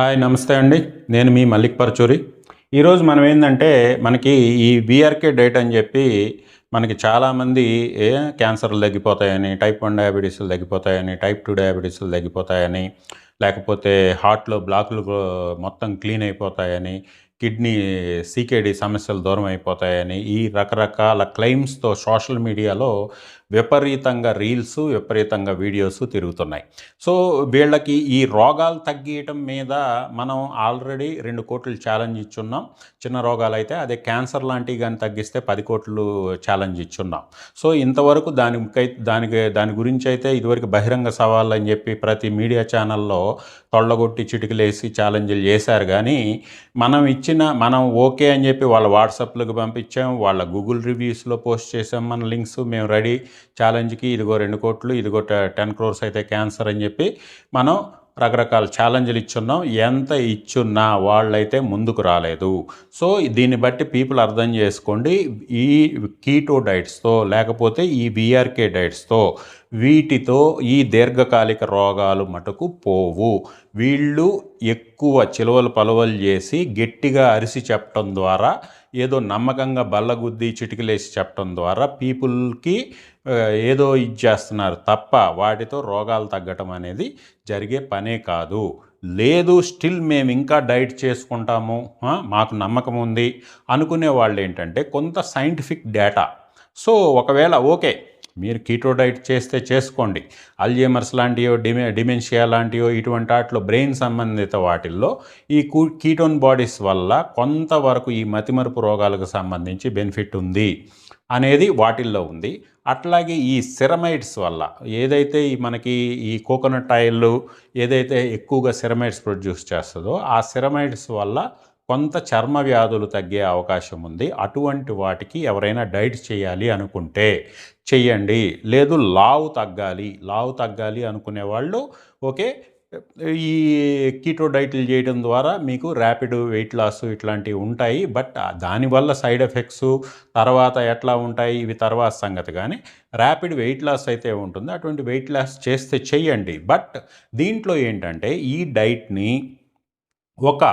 Hi నమస్తే అండి. నేను మీ మల్లిక్ పరచూరి. ఈరోజు మనం ఏంటంటే మనకి ఈ బీఆర్కే డైట్ అని చెప్పి మనకి చాలామంది క్యాన్సర్లు తగ్గిపోతాయని, టైప్ 1 డయాబెటీస్లు తగ్గిపోతాయని, టైప్ 2 డయాబెటీస్లు తగ్గిపోతాయని, లేకపోతే హార్ట్లో బ్లాకులు మొత్తం క్లీన్ అయిపోతాయని, కిడ్నీ సీకేడి సమస్యలు దూరం అయిపోతాయని ఈ రకరకాల క్లెయిమ్స్తో సోషల్ మీడియాలో విపరీతంగా రీల్స్, విపరీతంగా వీడియోస్ తిరుగుతున్నాయి. సో వీళ్ళకి ఈ రోగాలు తగ్గియటం మీద మనం ఆల్రెడీ 2 కోట్లు ఛాలెంజ్ ఇచ్చున్నాం. చిన్న రోగాలైతే అదే క్యాన్సర్ లాంటివి కానీ తగ్గిస్తే 10 కోట్లు ఛాలెంజ్ ఇచ్చున్నాం. సో ఇంతవరకు దాని గురించి అయితే ఇదివరకు బహిరంగ సవాళ్ళు అని చెప్పి ప్రతి మీడియా ఛానల్లో తొళ్ళగొట్టి చిటికలేసి ఛాలెంజ్లు చేశారు. కానీ మనం ఓకే అని చెప్పి వాళ్ళ వాట్సాప్లకు పంపించాం, వాళ్ళ గూగుల్ రివ్యూస్లో పోస్ట్ చేసాం మన లింక్స్, మేము రెడీ ఛాలెంజ్కి, ఇదిగో 2 కోట్లు, ఇదిగో 10 crores అయితే క్యాన్సర్ అని చెప్పి మనం రకరకాల ఛాలెంజ్లు ఇచ్చున్నాం. ఎంత ఇచ్చున్నా వాళ్ళైతే ముందుకు రాలేదు. సో దీన్ని బట్టి పీపుల్ అర్థం చేసుకోండి, ఈ కీటో డైట్స్తో లేకపోతే ఈ బీఆర్కే డైట్స్తో వీటితో ఈ దీర్ఘకాలిక రోగాలు మటుకు పోవు. వీళ్ళు ఎక్కువ చిలువలు పలువలు చేసి గట్టిగా అరిసి చెప్పడం ద్వారా, ఏదో నమ్మకంగా బల్లగుద్ది చిటికలేసి చెప్పడం ద్వారా పీపుల్కి ఏదో ఇచ్చేస్తున్నారు తప్ప వాటితో రోగాలు తగ్గటం అనేది జరిగే పనే కాదు. లేదు స్టిల్ మేము ఇంకా డైట్ చేసుకుంటాము, మాకు నమ్మకం ఉంది అనుకునే వాళ్ళు ఏంటంటే కొంత సైంటిఫిక్ డేటా. సో ఒకవేళ ఓకే మీరు కీటో డైట్ చేస్తే చేసుకోండి, అల్జీమర్స్ లాంటివో డిమెన్షియా లాంటివో ఇటువంటి వాటిలో బ్రెయిన్ సంబంధిత వాటిల్లో ఈ కీటోన్ బాడీస్ వల్ల కొంతవరకు ఈ మతిమరుపు రోగాలకు సంబంధించి బెనిఫిట్ ఉంది అనేది వాటిల్లో ఉంది. అట్లాగే ఈ సిరమైడ్స్ వల్ల ఏదైతే మనకి ఈ కోకోనట్ ఆయిల్ ఏదైతే ఎక్కువగా సిరమైడ్స్ ప్రొడ్యూస్ చేస్తుందో ఆ సిరమైడ్స్ వల్ల కొంత చర్మ వ్యాధులు తగ్గే అవకాశం ఉంది. అటువంటి వాటికి ఎవరైనా డైట్ చేయాలి అనుకుంటే చెయ్యండి. లేదు లావు తగ్గాలి అనుకునే వాళ్ళు ఓకే ఈ కీటో డైట్లు చేయడం ద్వారా మీకు ర్యాపిడ్ వెయిట్ లాస్ ఇట్లాంటివి ఉంటాయి. బట్ దానివల్ల సైడ్ ఎఫెక్ట్స్ తర్వాత ఎట్లా ఉంటాయి ఇవి తర్వాత సంగతి. కానీ ర్యాపిడ్ వెయిట్ లాస్ అయితే ఉంటుంది, అటువంటి వెయిట్ లాస్ చేస్తే చెయ్యండి. బట్ దీంట్లో ఏంటంటే ఈ డైట్ని ఒక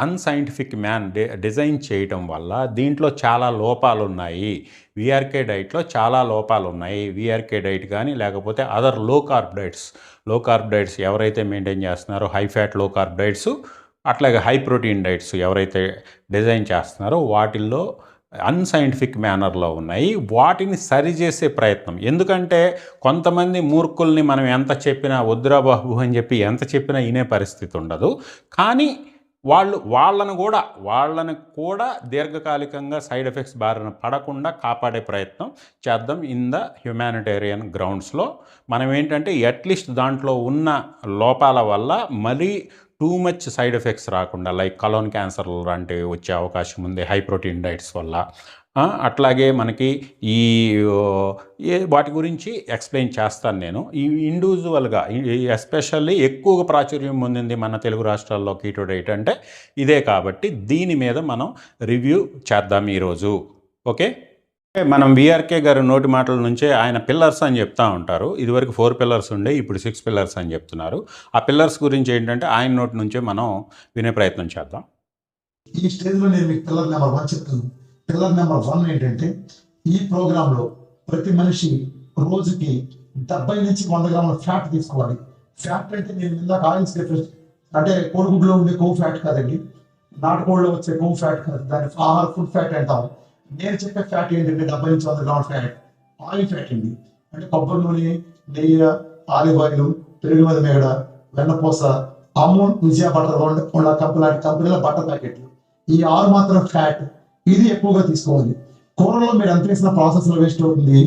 అన్సైంటిఫిక్ మ్యాన్ డిజైన్ చేయటం వల్ల దీంట్లో చాలా లోపాలు ఉన్నాయి. వీఆర్కే డైట్లో చాలా లోపాలు ఉన్నాయి. వీఆర్కే డైట్ కానీ లేకపోతే అదర్ లో కార్బ్ డైట్స్ ఎవరైతే మెయింటైన్ చేస్తున్నారో, హై ఫ్యాట్ లో కార్బ్ డైట్స్, అట్లాగే హై ప్రోటీన్ డైట్స్ ఎవరైతే డిజైన్ చేస్తున్నారో వాటిల్లో అన్సైంటిఫిక్ మేనర్లో ఉన్నాయి. వాటిని సరిచేసే ప్రయత్నం. ఎందుకంటే కొంతమంది మూర్ఖుల్ని మనం ఎంత చెప్పినా వద్దురా బాబు అని చెప్పి ఎంత చెప్పినా వినే పరిస్థితి ఉండదు. కానీ వాళ్ళను కూడా దీర్ఘకాలికంగా సైడ్ ఎఫెక్ట్స్ బారిన పడకుండా కాపాడే ప్రయత్నం చేద్దాం ఇన్ ద హ్యుమానిటేరియన్ గ్రౌండ్స్లో. మనం ఏంటంటే అట్లీస్ట్ దాంట్లో ఉన్న లోపాల వల్ల మరీ టూ మచ్ సైడ్ ఎఫెక్ట్స్ రాకుండా, లైక్ కలోన్ క్యాన్సర్ లాంటివి వచ్చే అవకాశం ఉంది హై ప్రోటీన్ డైట్స్ వల్ల. అట్లాగే మనకి ఈ వాటి గురించి ఎక్స్ప్లెయిన్ చేస్తాను నేను. ఈ ఇండివిజువల్గా ఎస్పెషల్లీ ఎక్కువగా ప్రాచుర్యం పొందింది మన తెలుగు రాష్ట్రాల్లో కీటో డైట్ అంటే ఇదే. కాబట్టి దీని మీద మనం రివ్యూ చేద్దాం ఈరోజు. ఓకే, మనం వీఆర్కే గారి నోటి మాటల నుంచే ఆయన పిల్లర్స్ అని చెప్తా ఉంటారు. ఇదివరకు 4 pillars ఉండే, ఇప్పుడు 6 pillars అని చెప్తున్నారు. ఆ పిల్లర్స్ గురించి ఏంటంటే ఆయన నోటి నుంచే మనం వినే ప్రయత్నం చేద్దాం. ఈ స్టేజ్లో నేను మీకు పిల్లర్ నెంబర్ 1 చెప్తాను. పిల్లర్ నెంబర్ 1 ఏంటంటే ఈ ప్రోగ్రాంలో ప్రతి మనిషి రోజుకి 70 నుంచి 100 గ్రాముల ఫ్యాట్ తీసుకోవాలి. ఫ్యాట్ అంటే నేను ఇందాక ఆయిల్స్ డిఫరెన్స్ అంటే కోడిగుడ్లో ఉండే కొవ్వు ఫ్యాట్ కాదండి, నాటుకోళ్ళలో వచ్చే కొవ్వు ఫ్యాట్ కాదు, దాన్ని ఆహార ఫుడ్ ఫ్యాట్ అంటాం. నేను చెప్పే ఫ్యాట్ ఏంటంటే 70 నుంచి 100 గ్రాముల ఫ్యాట్ ఆయిల్ ఫ్యాట్ అండి. అంటే కొబ్బరి నూనె, నెయ్యి, ఆలివ్ ఆయిల్, పెరుగు మీద మేగడ, వెన్నపూస, అమూల్, విజయ బటర్ లాంటి కంపెనీల బటర్ ప్యాకెట్లు, ఈ 6 మాత్రం ఫ్యాట్. ఇది ఎక్కువగా తీసుకోవాలి. కూరలో మీరు ఎంత వేసిన ప్రాసెస్లో వేస్ట్ అవుతుంది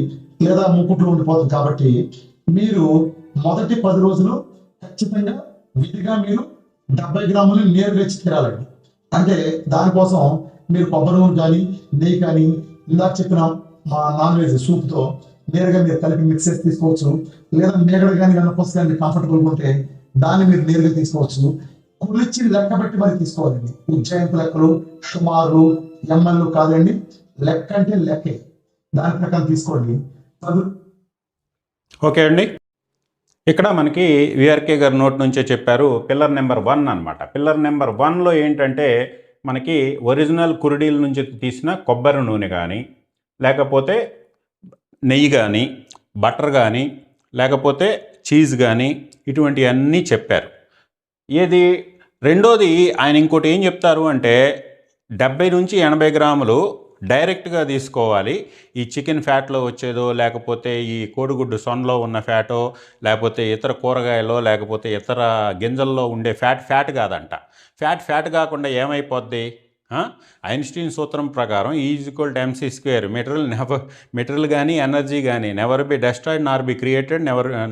లేదా ముక్కుట్లో ఉండిపోతుంది. కాబట్టి మీరు మొదటి 10 రోజులు ఖచ్చితంగా విధిగా మీరు 70 గ్రాములు నేరుగా వేచి తినాలండి. అంటే దానికోసం మీరు కొబ్బరి నూనె కానీ నెయ్యి కానీ ఇందాక చెప్పిన మా నాన్ వెజ్ సూప్తో నేరుగా మీరు కలిపి మిక్స్ చేసి తీసుకోవచ్చు. లేదా మేగడ కానీ వెన్నపూస కానీ కంఫర్టబుల్గా ఉంటే దాన్ని మీరు నేరుగా తీసుకోవచ్చు. కొలిచి లెక్క పెట్టి మరి తీసుకోవాలండి. ఉజ్జాయింపు లెక్కలు, సుమారు, ఎంఎల్లు కాదండి, లెక్క అంటే లెక్కే, దాని ప్రకారం తీసుకోండి. ఓకే అండి, ఇక్కడ మనకి విఆర్కే గారి నోట్ నుంచే చెప్పారు పిల్లర్ నెంబర్ 1 అనమాట. పిల్లర్ నెంబర్ 1లో ఏంటంటే మనకి ఒరిజినల్ కురిడీల నుంచి తీసిన కొబ్బరి నూనె కానీ, లేకపోతే నెయ్యి కానీ, బటర్ కానీ, లేకపోతే చీజ్ కానీ, ఇటువంటివన్నీ చెప్పారు. ఏది రెండోది ఆయన ఇంకోటి ఏం చెప్తారు అంటే 70 నుంచి 80 గ్రాములు డైరెక్ట్గా తీసుకోవాలి. ఈ చికెన్ ఫ్యాట్లో వచ్చేదో, లేకపోతే ఈ కోడిగుడ్డు సొనలో ఉన్న ఫ్యాటో, లేకపోతే ఇతర కూరగాయలో, లేకపోతే ఇతర గింజల్లో ఉండే ఫ్యాట్ కాదంట. ఫ్యాట్ కాకుండా ఏమైపోద్ది? ఐన్స్టీన్ సూత్రం ప్రకారం E=mc². మెటీరియల్ కానీ ఎనర్జీ కానీ never be destroyed Nar be created,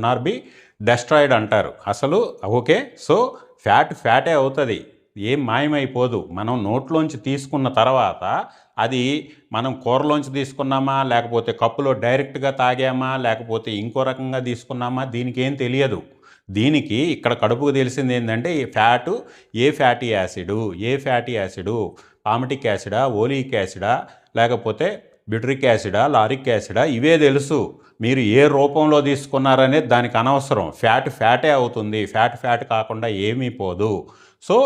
Nar B destroyed అంటారు. అసలు ఓకే, సో ఫ్యాటే అవుతుంది, ఏం మాయమైపోదు. మనం నోట్లోంచి తీసుకున్న తర్వాత అది మనం కూరలోంచి తీసుకున్నామా, లేకపోతే కప్పులో డైరెక్ట్గా తాగామా, లేకపోతే ఇంకో రకంగా తీసుకున్నామా, దీనికి ఏం తెలియదు. దీనికి ఇక్కడ కడుపుకు తెలిసింది ఏంటంటే ఏ ఫ్యాటీ యాసిడు పామిటిక్ యాసిడా, ఓలిక్ యాసిడా, లేకపోతే బ్యూటరిక్ యాసిడా, లారిక్ యాసిడా, ఇవే తెలుసు. మీరు ఏ రూపంలో తీసుకున్నారనేది దానికి అనవసరం. ఫ్యాటే అవుతుంది, ఫ్యాట్ కాకుండా ఏమీ పోదు. సో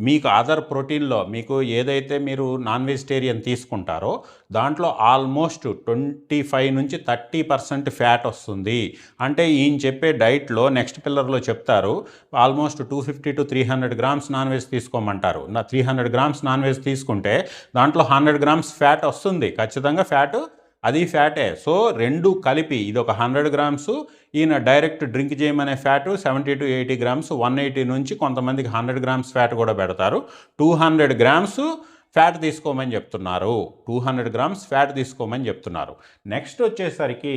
మీకు అదర్ ప్రోటీన్లో మీకు ఏదైతే మీరు నాన్ వెజిటేరియన్ తీసుకుంటారో దాంట్లో ఆల్మోస్ట్ 25 నుంచి 30% ఫ్యాట్ వస్తుంది. అంటే ఈయన చెప్పే డైట్లో నెక్స్ట్ పిల్లర్లో చెప్తారు almost 250 to 300 grams non veg తీసుకోమంటారు. 300 గ్రామ్స్ నాన్ వెజ్ తీసుకుంటే దాంట్లో 100 గ్రామ్స్ ఫ్యాట్ వస్తుంది ఖచ్చితంగా. అది ఫ్యాటే. సో రెండు కలిపి ఇది ఒక 100 గ్రామ్స్, ఈయన డైరెక్ట్ డ్రింక్ చేయమనే ఫ్యాటు 70 to 80 గ్రామ్స్, 180 నుంచి కొంతమందికి 100 గ్రామ్స్ ఫ్యాట్ కూడా పెడతారు. 200 గ్రామ్స్ ఫ్యాట్ తీసుకోమని చెప్తున్నారు. 200 గ్రామ్స్ ఫ్యాట్ తీసుకోమని చెప్తున్నారు. నెక్స్ట్ వచ్చేసరికి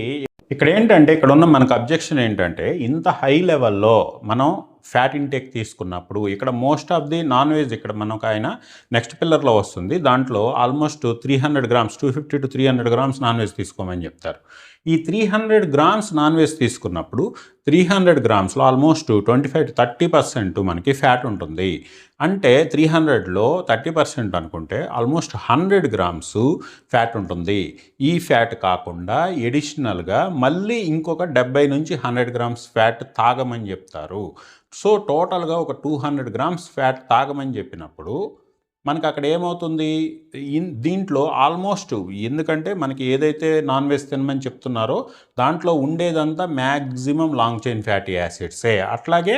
ఇక్కడ ఏంటంటే ఇక్కడ ఉన్న మనకు అబ్జెక్షన్ ఏంటంటే ఇంత హై లెవెల్లో మనం ఫ్యాట్ ఇంటేక్ తీసుకున్నప్పుడు ఇక్కడ most of the non veg ఇక్కడ మనకు ఆయన నెక్స్ట్ పిల్లర్లో వస్తుంది. దాంట్లో almost 300 grams 250 to 300 grams non veg తీసుకోమని చెప్తారు. ఈ 300 గ్రామ్స్ నాన్ వెజ్ తీసుకున్నప్పుడు 300 గ్రామ్స్లో ఆల్మోస్ట్ 25 to 30% మనకి ఫ్యాట్ ఉంటుంది. అంటే 300లో 30% అనుకుంటే ఆల్మోస్ట్ 100 గ్రామ్స్ ఫ్యాట్ ఉంటుంది. ఈ ఫ్యాట్ కాకుండా ఎడిషనల్గా మళ్ళీ ఇంకొక 70 నుంచి 100 గ్రామ్స్ ఫ్యాట్ తాగమని చెప్తారు. సో టోటల్గా ఒక 200 గ్రామ్స్ ఫ్యాట్ తాగమని చెప్పినప్పుడు మనకు అక్కడ ఏమవుతుంది? దీంట్లో ఆల్మోస్ట్ ఎందుకంటే మనకి ఏదైతే నాన్ వెజ్ తినమని చెప్తున్నారో దాంట్లో ఉండేదంతా మ్యాక్సిమం లాంగ్ చైన్ ఫ్యాటీ యాసిడ్సే. అట్లాగే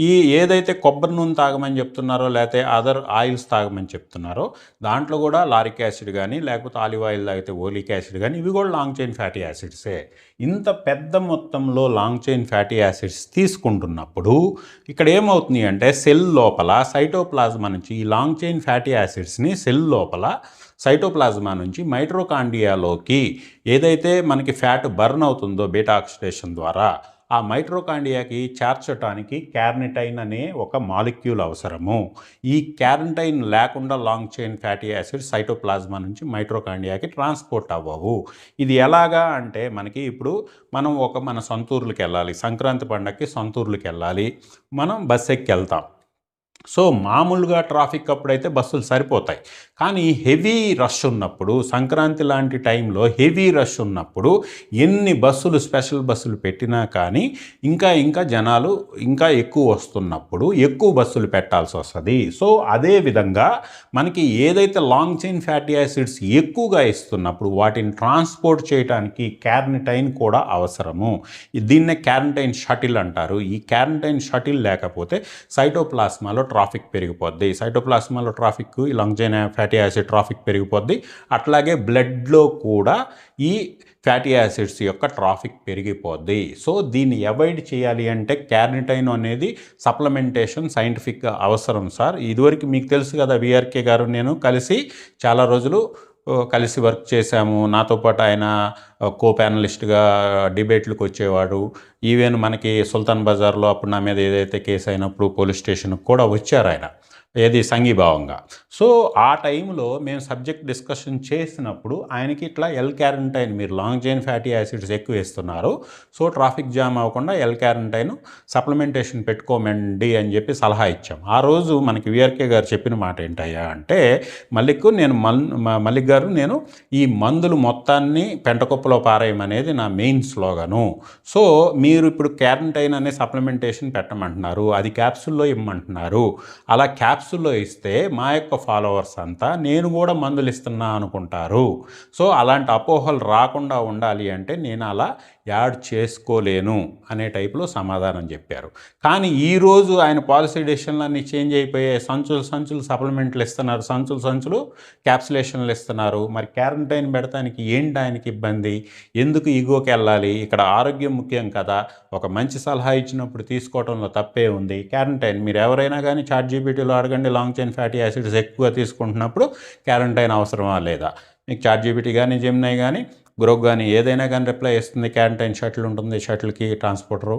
ఈ ఏదైతే కొబ్బరి నూనె తాగమని చెప్తున్నారో లేకపోతే అదర్ ఆయిల్స్ తాగమని చెప్తున్నారో దాంట్లో కూడా లారిక్ యాసిడ్ కానీ లేకపోతే ఆలివ్ ఆయిల్ తాగితే ఓలిక్ యాసిడ్ కానీ ఇవి కూడా లాంగ్ చైన్ ఫ్యాటీ యాసిడ్సే. ఇంత పెద్ద మొత్తంలో లాంగ్ చైన్ ఫ్యాటీ యాసిడ్స్ తీసుకుంటున్నప్పుడు ఇక్కడ ఏమవుతుంది అంటే సెల్ లోపల సైటోప్లాజ్మా నుంచి ఈ లాంగ్ చైన్ ఫ్యాటీ యాసిడ్స్ని సెల్ లోపల సైటోప్లాజ్మా నుంచి మైట్రోకాండ్రియాలోకి ఏదైతే మనకి ఫ్యాట్ బర్న్ అవుతుందో బీటా ఆక్సిడేషన్ ద్వారా ఆ మైట్రోకాండ్రియాకి చేర్చడానికి క్యార్నిటైన్ అనే ఒక మాలిక్యూల్ అవసరము. ఈ క్యార్నిటైన్ లేకుండా లాంగ్ చైన్ ఫ్యాటీ యాసిడ్ సైటోప్లాజ్మా నుంచి మైట్రోకాండ్రియాకి ట్రాన్స్పోర్ట్ అవ్వవు. ఇది ఎలాగా అంటే మనకి ఇప్పుడు మనం మన సొంతూర్లకు వెళ్ళాలి, సంక్రాంతి పండగకి సొంతూర్లకు వెళ్ళాలి, మనం బస్ ఎక్కి వెళ్తాం. సో మామూలుగా ట్రాఫిక్ అప్పుడైతే బస్సులు సరిపోతాయి. కానీ హెవీ రష్ ఉన్నప్పుడు సంక్రాంతి లాంటి టైంలో హెవీ రష్ ఉన్నప్పుడు ఎన్ని బస్సులు స్పెషల్ బస్సులు పెట్టినా కానీ ఇంకా జనాలు ఇంకా ఎక్కువ వస్తున్నప్పుడు ఎక్కువ బస్సులు పెట్టాల్సి వస్తుంది. సో అదేవిధంగా మనకి ఏదైతే లాంగ్ చైన్ ఫ్యాటీ యాసిడ్స్ ఎక్కువగా ఇస్తున్నప్పుడు వాటిని ట్రాన్స్పోర్ట్ చేయడానికి క్యార్నిటైన్ కూడా అవసరము. దీన్నే క్యార్నిటైన్ షటిల్ అంటారు. ఈ క్యార్నిటైన్ షటిల్ లేకపోతే సైటోప్లాస్మాలో ట్రాఫిక్ పెరిగిపోద్ది. సైటోప్లాస్మాలో ట్రాఫిక్ ఈ long chain fatty acid traffic పెరిగిపోద్ది. అట్లాగే బ్లడ్లో కూడా ఈ ఫ్యాటీ యాసిడ్స్ యొక్క ట్రాఫిక్ పెరిగిపోద్ది. సో దీన్ని అవాయిడ్ చేయాలి అంటే క్యార్నిటైన్ అనేది సప్లిమెంటేషన్ సైంటిఫిక్గా అవసరం సార్. ఇదివరకు మీకు తెలుసు కదా, విఆర్కే గారు నేను కలిసి చాలా రోజులు కలిసి వర్క్ చేశాము. నాతో పాటు ఆయన కో ప్యానలిస్ట్గా డిబేట్లకు వచ్చేవాడు. ఈవెన్ మనకి సుల్తాన్ బజార్లో అప్పుడు నా మీద ఏదైతే కేసు అయినప్పుడు పోలీస్ స్టేషన్కి కూడా వచ్చారు ఆయన. ఏది సంఘీభావంగా. సో ఆ టైంలో మేము సబ్జెక్ట్ డిస్కషన్ చేసినప్పుడు ఆయనకి ఇట్లా ఎల్ క్యారంటైన్ మీరు లాంగ్ చైన్ ఫ్యాటీ యాసిడ్స్ ఎక్కువ ఇస్తున్నారు, సో ట్రాఫిక్ జామ్ అవ్వకుండా ఎల్ క్యారంటైన్ సప్లిమెంటేషన్ పెట్టుకోమండి అని చెప్పి సలహా ఇచ్చాం. ఆ రోజు మనకి విఆర్కే గారు చెప్పిన మాట ఏంటయ్యా అంటే, మల్లిక్ గారు నేను ఈ మందులు మొత్తాన్ని పెంటకుప్పలో పారేయమనేది నా మెయిన్ స్లోగను. సో మీరు ఇప్పుడు క్యారంటైన్ అనే సప్లిమెంటేషన్ పెట్టమంటున్నారు, అది క్యాప్సూల్లో ఇమ్మంటున్నారు. అలా క్యాప్సూల్లో ఇస్తే మా యొక్క ఫాలోవర్స్ అంతా నేను కూడా మందులు ఇస్తున్నా అనుకుంటారు. సో అలాంటి అపోహలు రాకుండా ఉండాలి అంటే నేను అలా యాడ్ చేసుకోలేను అనే టైపులో సమాధానం చెప్పారు. కానీ ఈరోజు ఆయన పాలసీ డెసిషన్లన్నీ చేంజ్ అయిపోయాయి. సంచులు సప్లిమెంట్లు ఇస్తున్నారు, సంచులు క్యాప్సులేషన్లు ఇస్తున్నారు. మరి క్యారంటైన్ పెడతానికి ఏంటి ఆయనకి ఇబ్బంది? ఎందుకు ఈగోకి వెళ్ళాలి? ఇక్కడ ఆరోగ్యం ముఖ్యం కదా. ఒక మంచి సలహా ఇచ్చినప్పుడు తీసుకోవడంలో తప్పే ఉంది. క్యారంటైన్ మీరు ఎవరైనా కానీ ChatGPTలో అడగండి, లాంగ్ చైన్ ఫ్యాటీ యాసిడ్స్ ఎక్కువ తీసుకుంటున్నప్పుడు క్యారంటైన్ అవసరమా లేదా? మీకు ChatGPT కానీ జెమినై కానీ గ్రోక్ కానీ ఏదైనా కానీ రిప్లై ఇస్తుంది, క్యారంటైన్ షటిల్ ఉంటుంది, షటిల్కి ట్రాన్స్పోర్టరు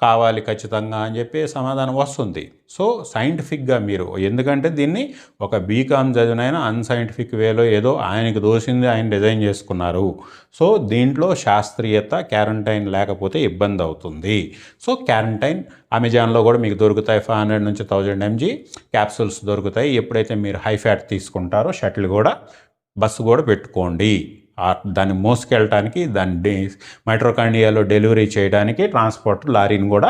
కావాలి ఖచ్చితంగా అని చెప్పి సమాధానం వస్తుంది. సో సైంటిఫిక్గా మీరు, ఎందుకంటే దీన్ని ఒక బీకామ్ చదివినైనా అన్సైంటిఫిక్ వేలో ఏదో ఆయనకు దోసింది ఆయన డిజైన్ చేసుకున్నారు. సో దీంట్లో శాస్త్రీయత, క్యారంటైన్ లేకపోతే ఇబ్బంది అవుతుంది. సో క్యారంటైన్ అమెజాన్లో కూడా మీకు దొరుకుతాయి, 500 నుంచి 1000 mg క్యాప్సూల్స్ దొరుకుతాయి. ఎప్పుడైతే మీరు హై ఫ్యాట్ తీసుకుంటారో షటిల్ కూడా బస్సు కూడా పెట్టుకోండి. దాన్ని మోసుకెళ్ళటానికి, దాన్ని మైట్రోకాండియాలో డెలివరీ చేయడానికి ట్రాన్స్పోర్ట్ లారీని కూడా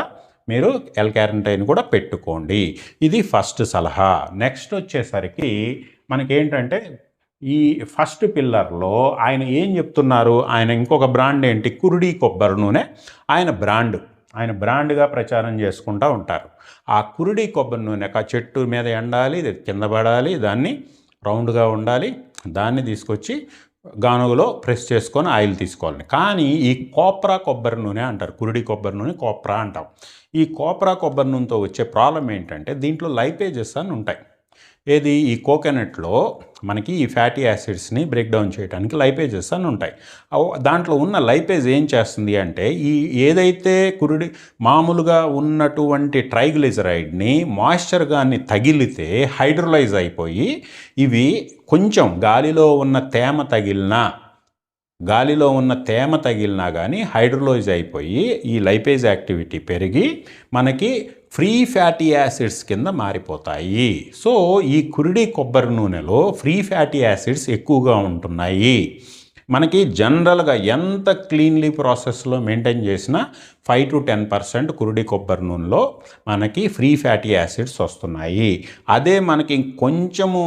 మీరు ఎల్ క్యారంటైన్ కూడా పెట్టుకోండి. ఇది ఫస్ట్ సలహా. నెక్స్ట్ వచ్చేసరికి మనకేంటంటే ఈ ఫస్ట్ పిల్లర్లో ఆయన ఏం చెప్తున్నారు, ఆయన ఇంకొక బ్రాండ్ ఏంటి, కురుడి కొబ్బరి నూనె ఆయన బ్రాండ్గా ప్రచారం చేసుకుంటూ ఉంటారు. ఆ కురుడి కొబ్బరి నూనె చెట్టు మీద ఎండాలి, కింద పడాలి, దాన్ని రౌండ్గా ఉండాలి, దాన్ని తీసుకొచ్చి గానుగలో ప్రెస్ చేసుకొని ఆయిల్ తీసుకోవాలి. కానీ ఈ కోప్రా కొబ్బరి నూనె అంటారు, కురుడి కొబ్బరి నూనె కోప్రా అంటాం. ఈ కోప్రా కొబ్బరి నూనెతో వచ్చే ప్రాబ్లం ఏంటంటే దీంట్లో లైపేజెస్ అని ఉంటాయి. ఏది, ఈ కోకోనట్లో మనకి ఈ ఫ్యాటీ యాసిడ్స్ని బ్రేక్ డౌన్ చేయడానికి లైపేజెస్ అని ఉంటాయి. దాంట్లో ఉన్న లైపేజ్ ఏం చేస్తుంది అంటే ఈ ఏదైతే మామూలుగా ఉన్నటువంటి ట్రైగ్లిజరైడ్ని మాయిశ్చర్ గాని తగిలితే హైడ్రోలైజ్ అయిపోయి ఇవి కొంచెం గాలిలో ఉన్న తేమ తగిలినా కానీ హైడ్రోలైజ్ అయిపోయి ఈ లైపేజ్ యాక్టివిటీ పెరిగి మనకి ఫ్రీ ఫ్యాటీ యాసిడ్స్ కింద మారిపోతాయి. సో ఈ కురుడి కొబ్బరి నూనెలో ఫ్రీ ఫ్యాటీ యాసిడ్స్ ఎక్కువగా ఉంటున్నాయి. మనకి జనరల్గా ఎంత క్లీన్లీ ప్రాసెస్లో మెయింటైన్ చేసినా 5 to 10% కురుడి కొబ్బరి నూనెలో మనకి ఫ్రీ ఫ్యాటీ యాసిడ్స్ వస్తున్నాయి. అదే మనకి కొంచెము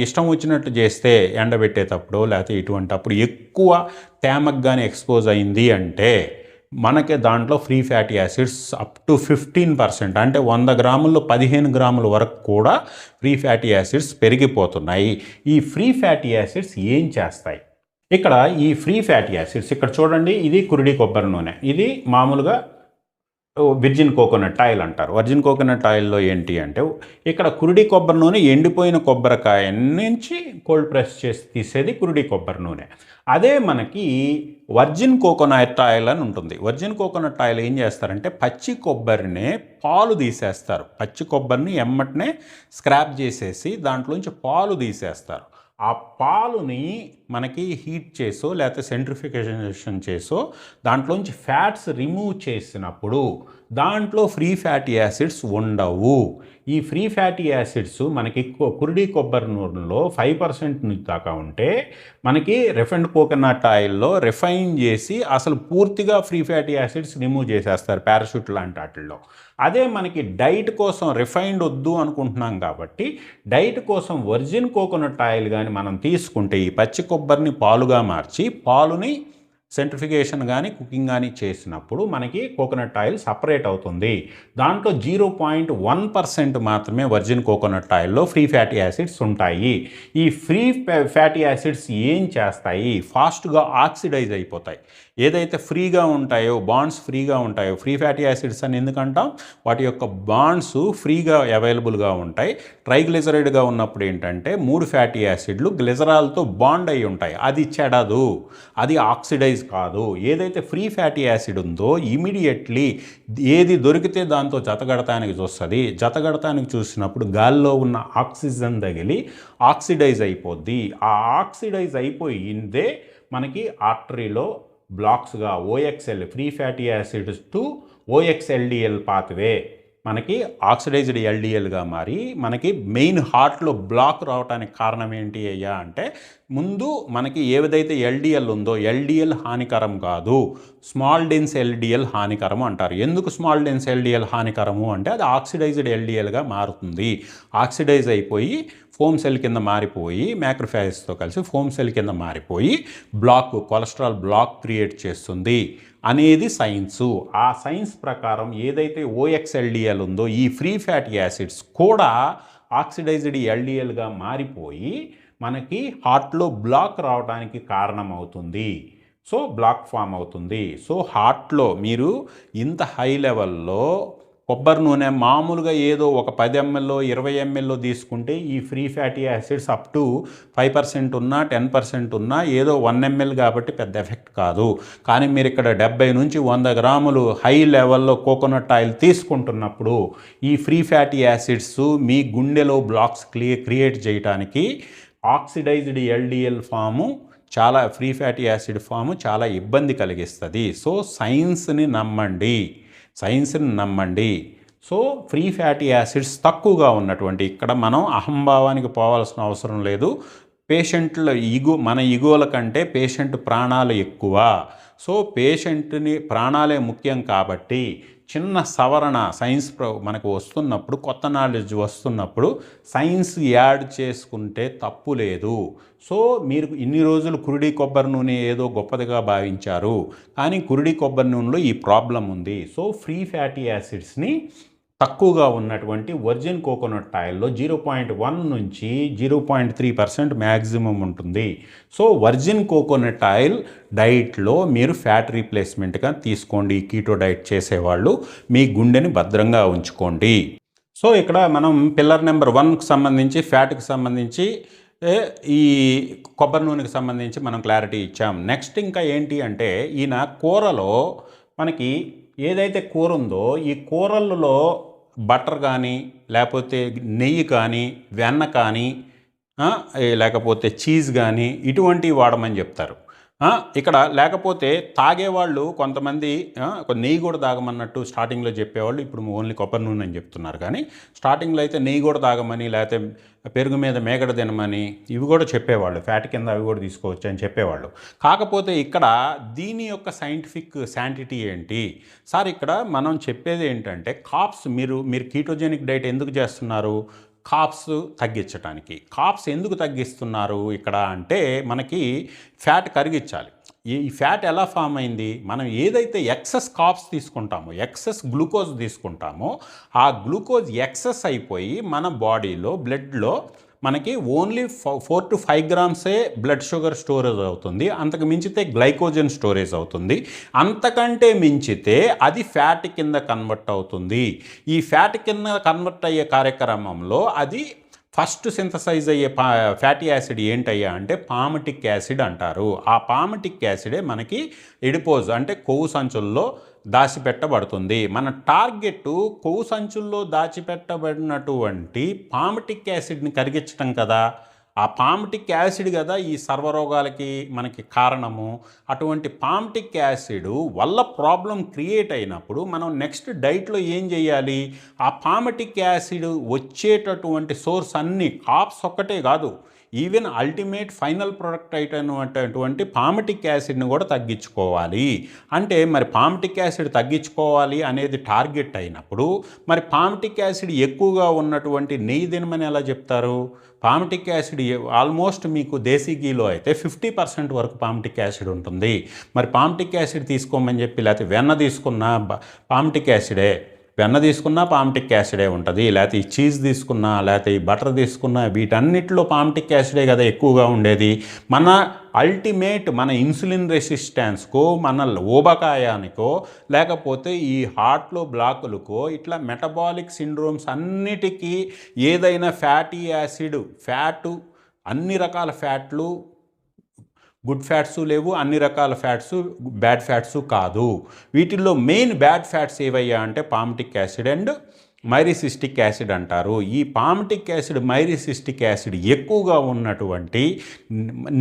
ఇష్టం వచ్చినట్టు చేస్తే ఎండబెట్టేటప్పుడు లేకపోతే ఇటువంటప్పుడు ఎక్కువ తేమకు కానీ ఎక్స్పోజ్ అయింది అంటే మనకి దాంట్లో free fatty acids up to 15%, అంటే 100 గ్రాముల్లో 15 గ్రాముల వరకు కూడా ఫ్రీ ఫ్యాటీ యాసిడ్స్ పెరిగిపోతున్నాయి. ఈ ఫ్రీ ఫ్యాటీ యాసిడ్స్ ఏం చేస్తాయి? ఇక్కడ ఈ ఫ్రీ ఫ్యాటీ యాసిడ్స్ ఇక్కడ చూడండి, ఇది కురుడి కొబ్బరి నూనె, ఇది మామూలుగా విర్జిన్ కోకోనట్ ఆయిల్ అంటారు. వర్జిన్ కోకోనట్ ఆయిల్లో ఏంటి అంటే ఇక్కడ కురుడి కొబ్బరి నూనె ఎండిపోయిన కొబ్బరికాయ నుంచి కోల్డ్ ప్రెస్ చేసి తీసేది కురుడి కొబ్బరి నూనె. అదే మనకి వర్జిన్ కోకోనట్ ఆయిల్ అని ఉంటుంది. వర్జిన్ కోకోనట్ ఆయిల్ ఏం చేస్తారంటే పచ్చి కొబ్బరినే పాలు తీసేస్తారు. పచ్చి కొబ్బరిని ఎమ్మటనే స్క్రాప్ చేసేసి దాంట్లోంచి పాలు తీసేస్తారు. ఆ పాలుని మనకి హీట్ చేసో లేకపోతే సెంట్రిఫికేషన్ చేసో దాంట్లోంచి ఫ్యాట్స్ రిమూవ్ చేసినప్పుడు దాంట్లో ఫ్రీ ఫ్యాటీ యాసిడ్స్ ఉండవు. ఈ ఫ్రీ ఫ్యాటీ యాసిడ్స్ మనకి కురుడి కొబ్బరి నూనెలో 5% దాకా ఉంటే మనకి రిఫైన్డ్ కోకోనట్ ఆయిల్లో రిఫైన్ చేసి అసలు పూర్తిగా ఫ్రీ ఫ్యాటీ యాసిడ్స్ రిమూవ్ చేసేస్తారు పారాషూట్ లాంటి వాటిల్లో. అదే మనకి డైట్ కోసం రిఫైన్డ్ వద్దు అనుకుంటున్నాం కాబట్టి డైట్ కోసం వర్జిన్ కోకోనట్ ఆయిల్ కానీ మనం తీసుకుంటే ఈ పచ్చి కొబ్బరిని పాలుగా మార్చి పాలుని సెంట్రిఫికేషన్ కానీ కుకింగ్ కానీ చేసినప్పుడు మనకి కోకోనట్ ఆయిల్ సపరేట్ అవుతుంది. దాంట్లో 0.1% మాత్రమే వర్జిన్ కోకోనట్ ఆయిల్లో ఫ్రీ ఫ్యాటీ యాసిడ్స్ ఉంటాయి. ఈ ఫ్రీ ఫ్యాటీ యాసిడ్స్ ఏం చేస్తాయి? ఫాస్ట్గా ఆక్సిడైజ్ అయిపోతాయి. ఏదైతే ఫ్రీగా ఉంటాయో బాండ్స్ ఫ్రీగా ఉంటాయో, ఫ్రీ ఫ్యాటీ యాసిడ్స్ అని ఎందుకంటాం, వాటి యొక్క బాండ్స్ ఫ్రీగా అవైలబుల్గా ఉంటాయి. ట్రైగ్లిజరైడ్గా ఉన్నప్పుడు ఏంటంటే 3 ఫ్యాటీ యాసిడ్లు గ్లిజరాల్తో బాండ్ అయి ఉంటాయి. అది చెడదు, అది ఆక్సిడైజ్ ఆక్సిడైజ్ కాదు. ఏదైతే ఫ్రీ ఫ్యాటీ యాసిడ్ ఉందో ఇమీడియట్లీ ఏది దొరికితే దాంతో జతగడటానికి చూస్తుంది. జతగడటానికి చూసినప్పుడు గాలిలో ఉన్న ఆక్సిజన్ తగిలి ఆక్సిడైజ్ అయిపోద్ది. ఆ ఆక్సిడైజ్ అయిపోయిందే మనకి ఆర్టరీలో బ్లాక్స్గా OXL free fatty acids to OXLDL pathway మనకి ఆక్సిడైజ్డ్ LDLగా మారి మనకి మెయిన్ హార్ట్లో బ్లాక్ రావడానికి కారణం ఏంటి అయ్యా అంటే, ముందు మనకి ఏదైతే LDL ఉందో LDL హానికరం కాదు, స్మాల్ డెన్స్ LDL హానికరము అంటారు. ఎందుకు స్మాల్ డెన్స్ LDL హానికరము అంటే అది ఆక్సిడైజ్డ్ LDLగా మారుతుంది. ఆక్సిడైజ్ అయిపోయి ఫోమ్ సెల్ కింద మారిపోయి మ్యాక్రోఫేజెస్తో కలిసి ఫోమ్ సెల్ కింద మారిపోయి కొలెస్ట్రాల్ బ్లాక్ క్రియేట్ చేస్తుంది అనేది సైన్సు. ఆ సైన్స్ ప్రకారం ఏదైతే OXLDL ఉందో ఈ ఫ్రీ ఫ్యాటీ యాసిడ్స్ కూడా ఆక్సిడైజ్డ్ LDLగా మారిపోయి మనకి హార్ట్లో బ్లాక్ రావడానికి కారణమవుతుంది. సో బ్లాక్ ఫామ్ అవుతుంది. సో హార్ట్లో మీరు ఇంత హై లెవెల్లో కొబ్బరి నూనె మామూలుగా ఏదో ఒక 10 ml 20 ml తీసుకుంటే ఈ free fatty acids up to 5% ఉన్నా 10% ఉన్నా ఏదో 1 ml కాబట్టి పెద్ద ఎఫెక్ట్ కాదు. కానీ మీరు ఇక్కడ 70 నుంచి 100 గ్రాములు హై లెవెల్లో కోకోనట్ ఆయిల్ తీసుకుంటున్నప్పుడు ఈ ఫ్రీ ఫ్యాటీ యాసిడ్స్ మీ గుండెలో బ్లాక్స్ క్రియేట్ చేయడానికి ఆక్సిడైజ్డ్ LDL ఫాము చాలా ఫ్రీ ఫ్యాటీ యాసిడ్ ఫాము చాలా ఇబ్బంది కలిగిస్తుంది. సో సైన్స్ని నమ్మండి. సో ఫ్రీ ఫ్యాటీ యాసిడ్స్ తక్కువగా ఉన్నటువంటి ఇక్కడ మనం అహంభావానికి పోవాల్సిన అవసరం లేదు. పేషెంట్ల మన ఈగోల కంటే పేషెంట్ ప్రాణాలు ఎక్కువ. సో పేషెంట్ని ప్రాణాలే ముఖ్యం కాబట్టి చిన్న సవరణ సైన్స్ మనకు వస్తున్నప్పుడు, కొత్త నాలెడ్జ్ వస్తున్నప్పుడు సైన్స్ యాడ్ చేసుకుంటే తప్పు లేదు. సో మీరు ఇన్ని రోజులు కురిడి కొబ్బరి నూనె ఏదో గొప్పదిగా భావించారు, కానీ కురిడి కొబ్బరి నూనెలో ఈ ప్రాబ్లం ఉంది. సో ఫ్రీ ఫ్యాటీ యాసిడ్స్ని తక్కువగా ఉన్నటువంటి వర్జిన్ కోకోనట్ ఆయిల్లో 0.1 నుంచి 0.3% మ్యాక్సిమం ఉంటుంది. సో వర్జిన్ కోకోనట్ ఆయిల్ డైట్లో మీరు ఫ్యాట్ రీప్లేస్మెంట్గా తీసుకోండి. కీటో డైట్ చేసేవాళ్ళు మీ గుండెని భద్రంగా ఉంచుకోండి. సో ఇక్కడ మనం పిల్లర్ నెంబర్ 1కి సంబంధించి ఫ్యాట్కి సంబంధించి ఈ కొబ్బరి నూనెకి సంబంధించి మనం క్లారిటీ ఇచ్చాం. నెక్స్ట్ ఇంకా ఏంటి అంటే ఈయన కూరలో మనకి ఏదైతే కూర ఉందో ఈ కూరల్లో బటర్ కానీ లేకపోతే నెయ్యి కానీ వెన్న కానీ లేకపోతే చీజ్ కానీ ఇటువంటివి వాడమని చెప్తారు. ఇక్కడ లేకపోతే తాగేవాళ్ళు కొంతమంది నెయ్యి కూడా తాగమన్నట్టు స్టార్టింగ్లో చెప్పేవాళ్ళు, ఇప్పుడు ఓన్లీ కొబ్బరి నూనె అని చెప్తున్నారు. కానీ స్టార్టింగ్లో అయితే నెయ్యి కూడా తాగమని లేకపోతే పెరుగు మీద మేగడ తినమని ఇవి కూడా చెప్పేవాళ్ళు, ఫ్యాట్ కింద అవి కూడా తీసుకోవచ్చు అని చెప్పేవాళ్ళు. కాకపోతే ఇక్కడ దీని యొక్క సైంటిఫిక్ శాంటిటీ ఏంటి సార్? ఇక్కడ మనం చెప్పేది ఏంటంటే కాప్స్ మీరు కీటోజెనిక్ డైట్ ఎందుకు చేస్తున్నారు? కాప్స్ తగ్గించడానికి. కాప్స్ ఎందుకు తగ్గిస్తున్నారు ఇక్కడ అంటే మనకి ఫ్యాట్ కరిగించాలి. ఈ ఫ్యాట్ ఎలా ఫామ్ అయింది? మనం ఏదైతే ఎక్సెస్ కాప్స్ తీసుకుంటామో, ఎక్సెస్ గ్లూకోజ్ తీసుకుంటామో ఆ గ్లూకోజ్ ఎక్సెస్ అయిపోయి మన బాడీలో బ్లడ్లో మనకి ఓన్లీ 4 to 5 గ్రామ్సే బ్లడ్ షుగర్ స్టోరేజ్ అవుతుంది. అంతకు మించితే గ్లైకోజన్ స్టోరేజ్ అవుతుంది. అంతకంటే మించితే అది ఫ్యాట్ కింద కన్వర్ట్ అవుతుంది. ఈ ఫ్యాట్ కింద కన్వర్ట్ అయ్యే కార్యక్రమంలో అది ఫస్ట్ సింథసైజ్ అయ్యే ఫ్యాటీ యాసిడ్ ఏంటయ్యా అంటే పామిటిక్ యాసిడ్ అంటారు. ఆ పామిటిక్ యాసిడే మనకి ఎడిపోజ్ అంటే కొవ్వు సంచుల్లో దాచిపెట్టబడుతుంది. మన టార్గెట్ కొవ్వు సంచుల్లో దాచిపెట్టబడినటువంటి పామిటిక్ యాసిడ్ని కరిగించడం కదా. ఆ పామిటిక్ యాసిడ్ కదా ఈ సర్వరోగాలకి మనకి కారణము. అటువంటి పామిటిక్ యాసిడ్ వల్ల ప్రాబ్లం క్రియేట్ అయినప్పుడు మనం నెక్స్ట్ డైట్లో ఏం చేయాలి? ఆ పామిటిక్ యాసిడ్ వచ్చేటటువంటి సోర్స్ అన్నీ కాప్స్ ఒక్కటే కాదు, ఈవెన్ అల్టిమేట్ ఫైనల్ ప్రొడక్ట్ అయినటువంటి పామిటిక్ యాసిడ్ని కూడా తగ్గించుకోవాలి. అంటే మరి పామిటిక్ యాసిడ్ తగ్గించుకోవాలి అనేది టార్గెట్ అయినప్పుడు మరి పామిటిక్ యాసిడ్ ఎక్కువగా ఉన్నటువంటి నెయ్యి తినమని ఎలా చెప్తారు? పామిటిక్ యాసిడ్ ఆల్మోస్ట్ మీకు దేశీ గీలో అయితే 50% వరకు పామిటిక్ యాసిడ్ ఉంటుంది. మరి పామిటిక్ యాసిడ్ తీసుకోమని చెప్పి లేకపోతే వెన్న తీసుకున్నా పామిటిక్ యాసిడే, వెన్న తీసుకున్నా పామిటిక్ యాసిడే ఉంటుంది. లేకపోతే ఈ చీజ్ తీసుకున్నా లేకపోతే ఈ బటర్ తీసుకున్నా వీటన్నిటిలో పామిటిక్ యాసిడే కదా ఎక్కువగా ఉండేది. మన అల్టిమేట్ మన ఇన్సులిన్ రెసిస్టెన్స్కో మన ఊబకాయానికో లేకపోతే ఈ హార్ట్లో బ్లాకులకో ఇట్లా మెటబాలిక్ సిండ్రోమ్స్ అన్నిటికీ ఏదైనా ఫ్యాటీ యాసిడ్ ఫ్యాటు అన్ని రకాల ఫ్యాట్లు గుడ్ ఫ్యాట్స్ లేవు, అన్ని రకాల ఫ్యాట్స్ బ్యాడ్ ఫ్యాట్స్ కాదు. వీటిల్లో మెయిన్ బ్యాడ్ ఫ్యాట్స్ ఏవయ్యా అంటే పామిటిక్ యాసిడ్ అండ్ మైరిసిస్టిక్ యాసిడ్ అంటారు. ఈ పామిటిక్ యాసిడ్, మైరిసిస్టిక్ యాసిడ్ ఎక్కువగా ఉన్నటువంటి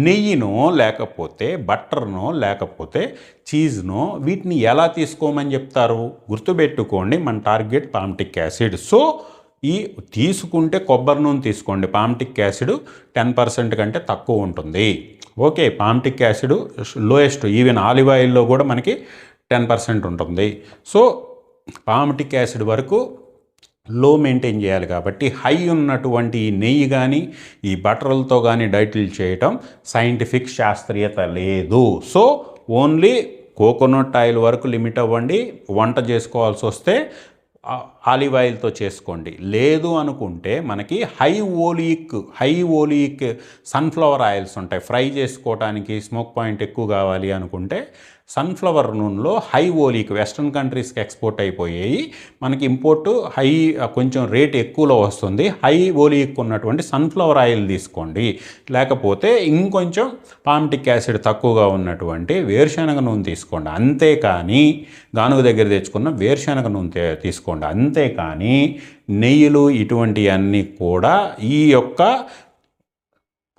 నెయ్యినో లేకపోతే బట్టర్నో లేకపోతే చీజ్నో వీటిని ఎలా తీసుకోమని చెప్తారు? గుర్తుపెట్టుకోండి, మన టార్గెట్ పామిటిక్ యాసిడ్. సో ఈ తీసుకుంటే కొబ్బరి నూనె తీసుకోండి, పామిటిక్ యాసిడ్ 10% కంటే తక్కువ ఉంటుంది. Okay, palmitic acid lowest, even olive ఆయిల్లో కూడా మనకి 10% ఉంటుంది. సో పామిటిక్ యాసిడ్ వరకు లో మెయింటైన్ చేయాలి. కాబట్టి హై ఉన్నటువంటి ఈ నెయ్యి కానీ ఈ బటర్లతో కానీ డైట్లు చేయటం సైంటిఫిక్ శాస్త్రీయత లేదు. సో ఓన్లీ కోకోనట్ ఆయిల్ వరకు లిమిట్ అవ్వండి. వంట చేసుకోవాల్సి వస్తే ఆలివ్ ఆయిల్తో చేసుకోండి. లేదు అనుకుంటే మనకి హై ఓలిక్ సన్ఫ్లవర్ ఆయిల్స్ ఉంటాయి. ఫ్రై చేసుకోవడానికి స్మోక్ పాయింట్ ఎక్కువ కావాలి అనుకుంటే సన్ఫ్లవర్ నూనెలో హై ఓలిక్ వెస్ట్రన్ కంట్రీస్కి ఎక్స్పోర్ట్ అయిపోయాయి, మనకి ఇంపోర్టు కొంచెం రేట్ ఎక్కువలో వస్తుంది. హై ఓలిక్ ఉన్నటువంటి సన్ఫ్లవర్ ఆయిల్ తీసుకోండి. లేకపోతే ఇంకొంచెం పామిటిక్ యాసిడ్ తక్కువగా ఉన్నటువంటి వేరుశనగ నూనె తీసుకోండి. అంతేకాని గానుగ దగ్గర తెచ్చుకున్న వేరుశనగ నూనె తీసుకోండి. అంతేకాని నెయ్యిలు ఇటువంటివన్నీ కూడా ఈ యొక్క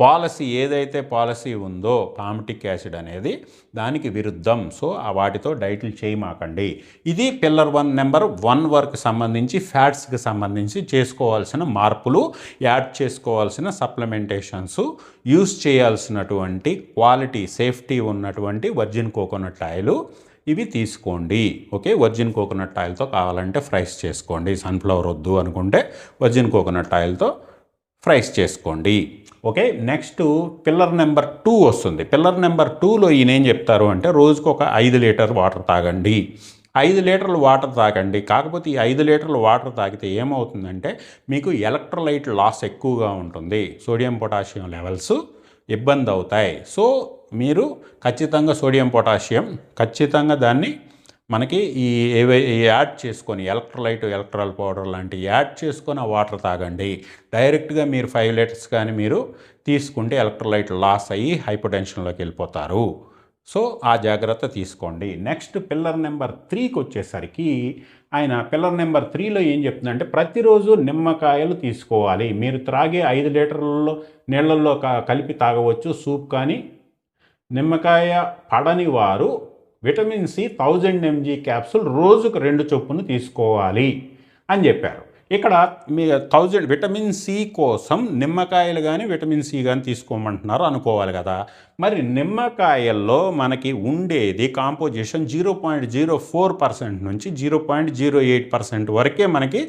పాలసీ ఏదైతే పాలసీ ఉందో పామిటిక్ యాసిడ్ అనేది దానికి విరుద్ధం. సో వాటితో డైట్లు చేయమాకండి. ఇది పిల్లర్ 1 నెంబర్ 1 వరకు సంబంధించి ఫ్యాట్స్కి సంబంధించి చేసుకోవాల్సిన మార్పులు, యాడ్ చేసుకోవాల్సిన సప్లిమెంటేషన్స్, యూస్ చేయాల్సినటువంటి క్వాలిటీ సేఫ్టీ ఉన్నటువంటి వర్జిన్ కోకోనట్ ఆయిల్ ఇవి తీసుకోండి. ఓకే, వర్జిన్ కోకోనట్ ఆయిల్తో కావాలంటే ఫ్రైస్ చేసుకోండి. సన్ఫ్లవర్ వద్దు అనుకుంటే వర్జిన్ కోకోనట్ ఆయిల్తో ఫ్రైస్ చేసుకోండి. ఓకే, నెక్స్ట్ పిల్లర్ నెంబర్ 2 వస్తుంది. పిల్లర్ నెంబర్ 2లో ఈయన ఏం చెప్తారు అంటే రోజుకు ఒక 5 లీటర్ వాటర్ తాగండి. 5 లీటర్లు వాటర్ తాగండి. కాకపోతే ఈ 5 లీటర్లు వాటర్ తాగితే ఏమవుతుందంటే మీకు ఎలక్ట్రోలైట్ లాస్ ఎక్కువగా ఉంటుంది. సోడియం పొటాషియం లెవెల్స్ ఇబ్బంది అవుతాయి. సో మీరు ఖచ్చితంగా సోడియం పొటాషియం ఖచ్చితంగా దాన్ని మనకి యాడ్ చేసుకొని ఎలక్ట్రాల్ పౌడర్ లాంటివి యాడ్ చేసుకొని ఆ వాటర్ తాగండి. డైరెక్ట్గా మీరు 5 లీటర్స్ కానీ మీరు తీసుకుంటే ఎలక్ట్రోలైట్ లాస్ అయ్యి హైపోటెన్షన్లోకి వెళ్ళిపోతారు. సో ఆ జాగ్రత్త తీసుకోండి. నెక్స్ట్ పిల్లర్ నెంబర్ 3కి వచ్చేసరికి ఆయన పిల్లర్ నెంబర్ 3లో ఏం చెప్తుందంటే ప్రతిరోజు నిమ్మకాయలు తీసుకోవాలి. మీరు త్రాగే 5 లీటర్లలో నీళ్ళల్లో కలిపి తాగవచ్చు సూప్. కానీ నిమ్మకాయ పడని వారు విటమిన్ సి 1000 mg క్యాప్సూల్ రోజుకు 2 చొప్పున తీసుకోవాలి అని చెప్పారు. ఇక్కడ మీ విటమిన్ సి కోసం నిమ్మకాయలు కానీ విటమిన్ సి కానీ తీసుకోమంటున్నారు అనుకోవాలి కదా. మరి నిమ్మకాయల్లో మనకి ఉండేది కాంపోజిషన్ 0.04% నుంచి 0.08% వరకే మనకి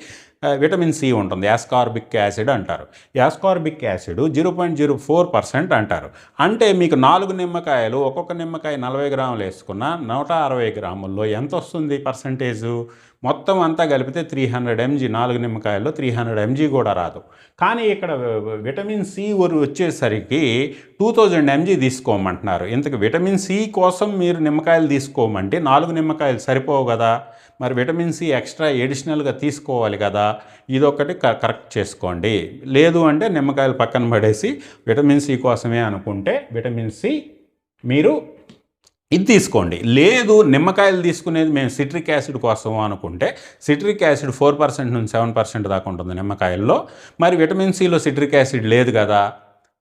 విటమిన్ సి ఉంటుంది. యాస్కార్బిక్ యాసిడ్ అంటారు. యాస్కార్బిక్ యాసిడ్ 0.04% అంటారు. అంటే మీకు 4 నిమ్మకాయలు, ఒక్కొక్క నిమ్మకాయ 40 గ్రాములు వేసుకున్న 160 గ్రాముల్లో ఎంత వస్తుంది పర్సంటేజు? మొత్తం అంతా కలిపితే 300 mg. 4 నిమ్మకాయల్లో 300 mg కూడా రాదు. కానీ ఇక్కడ విటమిన్ సి వచ్చేసరికి 2000 mg తీసుకోమంటున్నారు. ఇంతకు విటమిన్ సి కోసం మీరు నిమ్మకాయలు తీసుకోమంటే 4 నిమ్మకాయలు సరిపోవు కదా. మరి విటమిన్ సి ఎక్స్ట్రా ఎడిషనల్గా తీసుకోవాలి కదా. ఇదొకటి కరెక్ట్ చేసుకోండి. లేదు అంటే నిమ్మకాయలు పక్కన పడేసి విటమిన్ సి కోసమే అనుకుంటే విటమిన్ సి మీరు ఇది తీసుకోండి. లేదు నిమ్మకాయలు తీసుకునేది మేము సిట్రిక్ యాసిడ్ కోసం అనుకుంటే సిట్రిక్ యాసిడ్ 4% నుంచి 7% దాకా ఉంటుంది నిమ్మకాయల్లో. మరి విటమిన్ సిలో సిట్రిక్ యాసిడ్ లేదు కదా.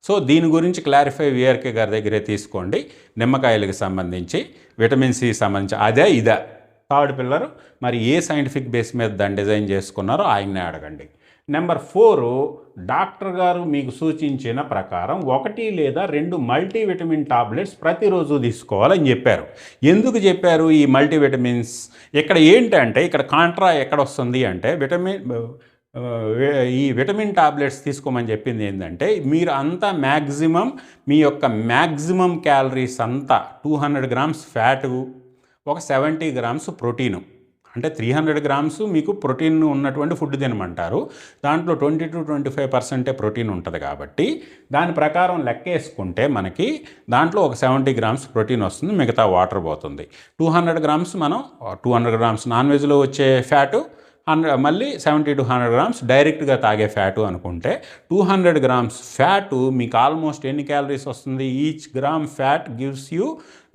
సో దీని గురించి క్లారిఫై విఆర్కే గారి దగ్గరే తీసుకోండి. నిమ్మకాయలకు సంబంధించి విటమిన్ సి సంబంధించి అదే ఇదా థర్డ్ పిల్లర్ మరి ఏ సైంటిఫిక్ బేస్ మీద దాన్ని డిజైన్ చేసుకున్నారో ఆయన్నే అడగండి. నెంబర్ 4 డాక్టర్ గారు మీకు సూచించిన ప్రకారం 1 లేదా 2 మల్టీవిటమిన్ టాబ్లెట్స్ ప్రతిరోజు తీసుకోవాలని చెప్పారు. ఎందుకు చెప్పారు ఈ మల్టీవిటమిన్స్? ఇక్కడ ఏంటంటే ఇక్కడ కాంట్రా ఎక్కడ వస్తుంది అంటే ఈ విటమిన్ టాబ్లెట్స్ తీసుకోమని చెప్పింది ఏంటంటే మీరు అంతా మ్యాక్సిమం మీ యొక్క మ్యాక్సిమం క్యాలరీస్ అంతా 200 గ్రామ్స్ ఫ్యాటు, ఒక 70 గ్రామ్స్ ప్రోటీను, అంటే 300 గ్రామ్స్ మీకు ప్రోటీన్ ఉన్నటువంటి ఫుడ్ తినమంటారు. దాంట్లో 20 to 25% ప్రోటీన్ ఉంటుంది. కాబట్టి దాని ప్రకారం లెక్కేసుకుంటే మనకి దాంట్లో ఒక 70 గ్రామ్స్ ప్రోటీన్ వస్తుంది, మిగతా వాటర్ పోతుంది. 200 గ్రామ్స్ నాన్ వెజ్లో వచ్చే ఫ్యాటు, మళ్ళీ 70 to 100 grams డైరెక్ట్గా తాగే ఫ్యాటు అనుకుంటే 200 grams ఫ్యాటు మీకు ఆల్మోస్ట్ ఎన్ని క్యాలరీస్ వస్తుంది? Each gram fat gives you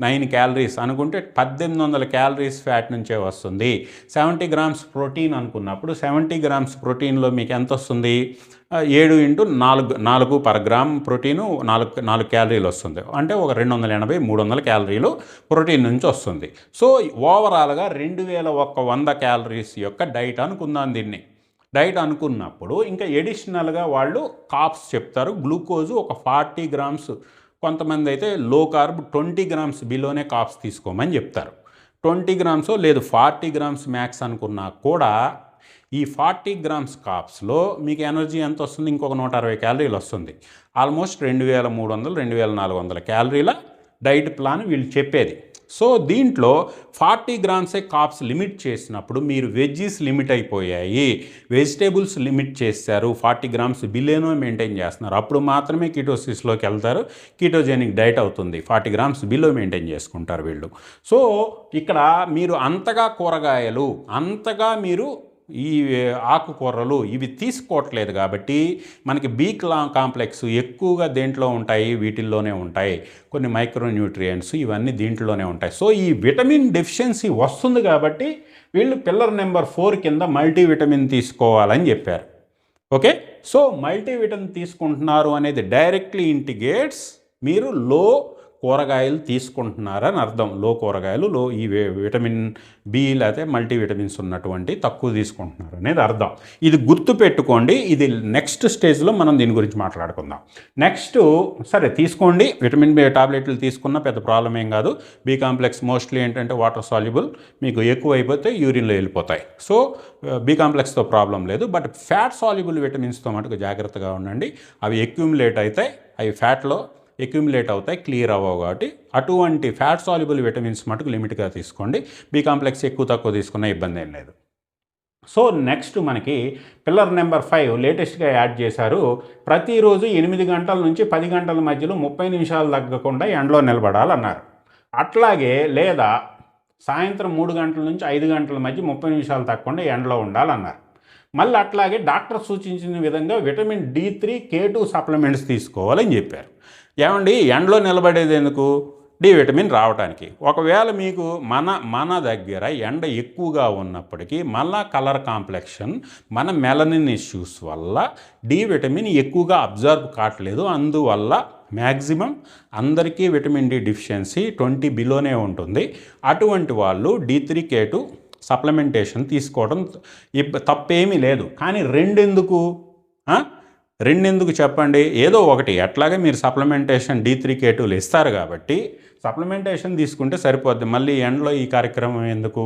9 calories అనుకుంటే 1800 calories ఫ్యాట్ నుంచే వస్తుంది. 70 grams ప్రోటీన్ అనుకున్నప్పుడు 70 grams ప్రోటీన్లో మీకు ఎంత వస్తుంది? 7 into 4 per గ్రామ్ ప్రోటీను 4 క్యాలరీలు వస్తుంది. అంటే ఒక 280-300 క్యాలరీలు ప్రోటీన్ నుంచి వస్తుంది. సో ఓవరాల్గా 2100 క్యాలరీస్ యొక్క డైట్ అనుకుందాం దీన్ని. డైట్ అనుకున్నప్పుడు ఇంకా ఎడిషనల్గా వాళ్ళు కాప్స్ చెప్తారు. గ్లూకోజు ఒక 40 grams, కొంతమంది అయితే లో కార్బ్ 20 grams బిలోనే కాప్స్ తీసుకోమని చెప్తారు. 20 grams లేదు 40 grams మ్యాక్స్ అనుకున్నా కూడా ఈ 40 grams కాప్స్లో మీకు ఎనర్జీ ఎంత వస్తుంది? ఇంకొక 160 క్యాలరీలు వస్తుంది. ఆల్మోస్ట్ 2300-2400 క్యాలరీల డైట్ ప్లాన్ వీళ్ళు చెప్పేది. సో దీంట్లో 40 grams కాప్స్ లిమిట్ చేసినప్పుడు మీరు వెజ్జీస్ లిమిట్ అయిపోయాయి, వెజిటేబుల్స్ లిమిట్ చేశారు, 40 grams బిలోనే మెయింటైన్ చేస్తున్నారు, అప్పుడు మాత్రమే కీటోసిస్లోకి వెళ్తారు. కీటోజెనిక్ డైట్ అవుతుంది. 40 grams బిలో మెయింటైన్ చేసుకుంటారు వీళ్ళు. సో ఇక్కడ మీరు అంతగా కూరగాయలు, అంతగా మీరు ఈ ఆకుకూరలు ఇవి తీసుకోవట్లేదు కాబట్టి మనకి బి కాంప్లెక్స్ ఎక్కువగా దేంట్లో ఉంటాయి? వీటిల్లోనే ఉంటాయి. కొన్ని మైక్రోన్యూట్రియంట్స్ ఇవన్నీ దీంట్లోనే ఉంటాయి. సో ఈ విటమిన్ డెఫిషియన్సీ వస్తుంది కాబట్టి వీళ్ళు పిల్లర్ నెంబర్ 4 కింద మల్టీవిటమిన్ తీసుకోవాలని చెప్పారు. ఓకే, సో మల్టీవిటమిన్ తీసుకుంటున్నారు అనేది డైరెక్ట్లీ ఇంటిగేట్స్ మీరు లో కూరగాయలు తీసుకుంటున్నారని అర్థం. లో కూరగాయలు, లో ఈ విటమిన్ బి లేకపోతే మల్టీవిటమిన్స్ ఉన్నటువంటి తక్కువ తీసుకుంటున్నారు అనేది అర్థం. ఇది గుర్తు పెట్టుకోండి. ఇది నెక్స్ట్ స్టేజ్లో మనం దీని గురించి మాట్లాడుకుందాం. నెక్స్ట్ సరే తీసుకోండి, విటమిన్ బి టాబ్లెట్లు తీసుకున్న పెద్ద ప్రాబ్లం ఏం కాదు. బి కాంప్లెక్స్ మోస్ట్లీ ఏంటంటే వాటర్ సాల్యుబుల్, మీకు ఎక్కువ అయిపోతే యూరిన్లో వెళ్ళిపోతాయి. సో బి కాంప్లెక్స్తో ప్రాబ్లం లేదు. బట్ ఫ్యాట్ సాల్యుబుల్ విటమిన్స్తో మటుకు జాగ్రత్తగా ఉండండి. అవి అక్యుములేట్ అవుతాయి, అవి ఫ్యాట్లో అక్యుములేట్ అవుతాయి, క్లియర్ అవ్వవు. కాబట్టి అటువంటి ఫ్యాట్ సాల్యుబుల్ విటమిన్స్ మటుకు లిమిట్గా తీసుకోండి. బి కాంప్లెక్స్ ఎక్కువ తక్కువ తీసుకున్న ఇబ్బంది ఏం లేదు. సో నెక్స్ట్ మనకి పిల్లర్ నెంబర్ 5 లేటెస్ట్గా యాడ్ చేశారు. ప్రతిరోజు 8 గంటల నుంచి 10 గంటల మధ్యలో 30 నిమిషాలు తగ్గకుండా ఎండలో నిలబడాలన్నారు. అట్లాగే లేదా సాయంత్రం 3 గంటల నుంచి 5 గంటల మధ్య 30 నిమిషాలు తగ్గకుండా ఎండలో ఉండాలన్నారు. మళ్ళీ అట్లాగే డాక్టర్ సూచించిన విధంగా విటమిన్ D3, K2 సప్లిమెంట్స్ తీసుకోవాలని చెప్పారు. ఏమండి ఎండలో నిలబడేది ఎందుకు? డి విటమిన్ రావడానికి. ఒకవేళ మీకు మన దగ్గర ఎండ ఎక్కువగా ఉన్నప్పటికీ మళ్ళా కలర్ కాంప్లెక్షన్, మన మెలనిన్ ఇష్యూస్ వల్ల డి విటమిన్ ఎక్కువగా అబ్జర్వ్ కావట్లేదు. అందువల్ల మ్యాక్సిమం అందరికీ విటమిన్ డి డెఫిషియన్సీ 20 బిలోనే ఉంటుంది. అటువంటి వాళ్ళు D3, K2 సప్లిమెంటేషన్ తీసుకోవడం తప్పేమీ లేదు. కానీ రెండెందుకు చెప్పండి? ఏదో ఒకటి ఎట్లాగే మీరు సప్లిమెంటేషన్ D3, K2 ఇస్తారు కాబట్టి సప్లిమెంటేషన్ తీసుకుంటే సరిపోద్ది. మళ్ళీ ఎండలో ఈ కార్యక్రమం ఎందుకు?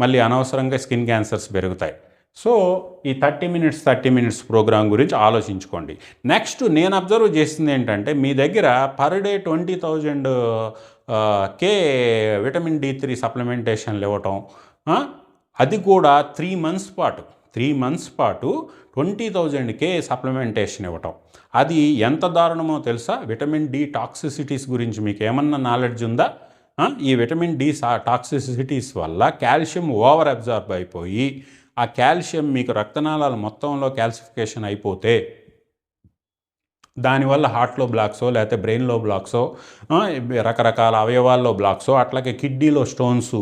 మళ్ళీ అనవసరంగా స్కిన్ క్యాన్సర్స్ పెరుగుతాయి. సో ఈ 30 మినిట్స్ ప్రోగ్రామ్ గురించి ఆలోచించుకోండి. నెక్స్ట్ నేను అబ్జర్వ్ చేసింది ఏంటంటే మీ దగ్గర పర్ డే 20,000 కే విటమిన్ D3 సప్లిమెంటేషన్లు ఇవ్వటం, అది కూడా 3 months పాటు 20,000 కే సప్లిమెంటేషన్ ఇవ్వటం. అది ఎంత దారుణమో తెలుసా? విటమిన్ డి టాక్సిసిటీస్ గురించి మీకు ఏమన్నా నాలెడ్జ్ ఉందా? ఈ విటమిన్ డి టాక్సిసిటీస్ వల్ల కాల్షియం ఓవర్ అబ్జార్బ్ అయిపోయి ఆ కాల్షియం మీకు రక్తనాళాల మొత్తంలో క్యాల్సిఫికేషన్ అయిపోతే దానివల్ల హార్ట్లో బ్లాక్సో లేకపోతే బ్రెయిన్లో బ్లాక్సో, రకరకాల అవయవాల్లో బ్లాక్సో, అట్లాగే కిడ్నీలో స్టోన్స్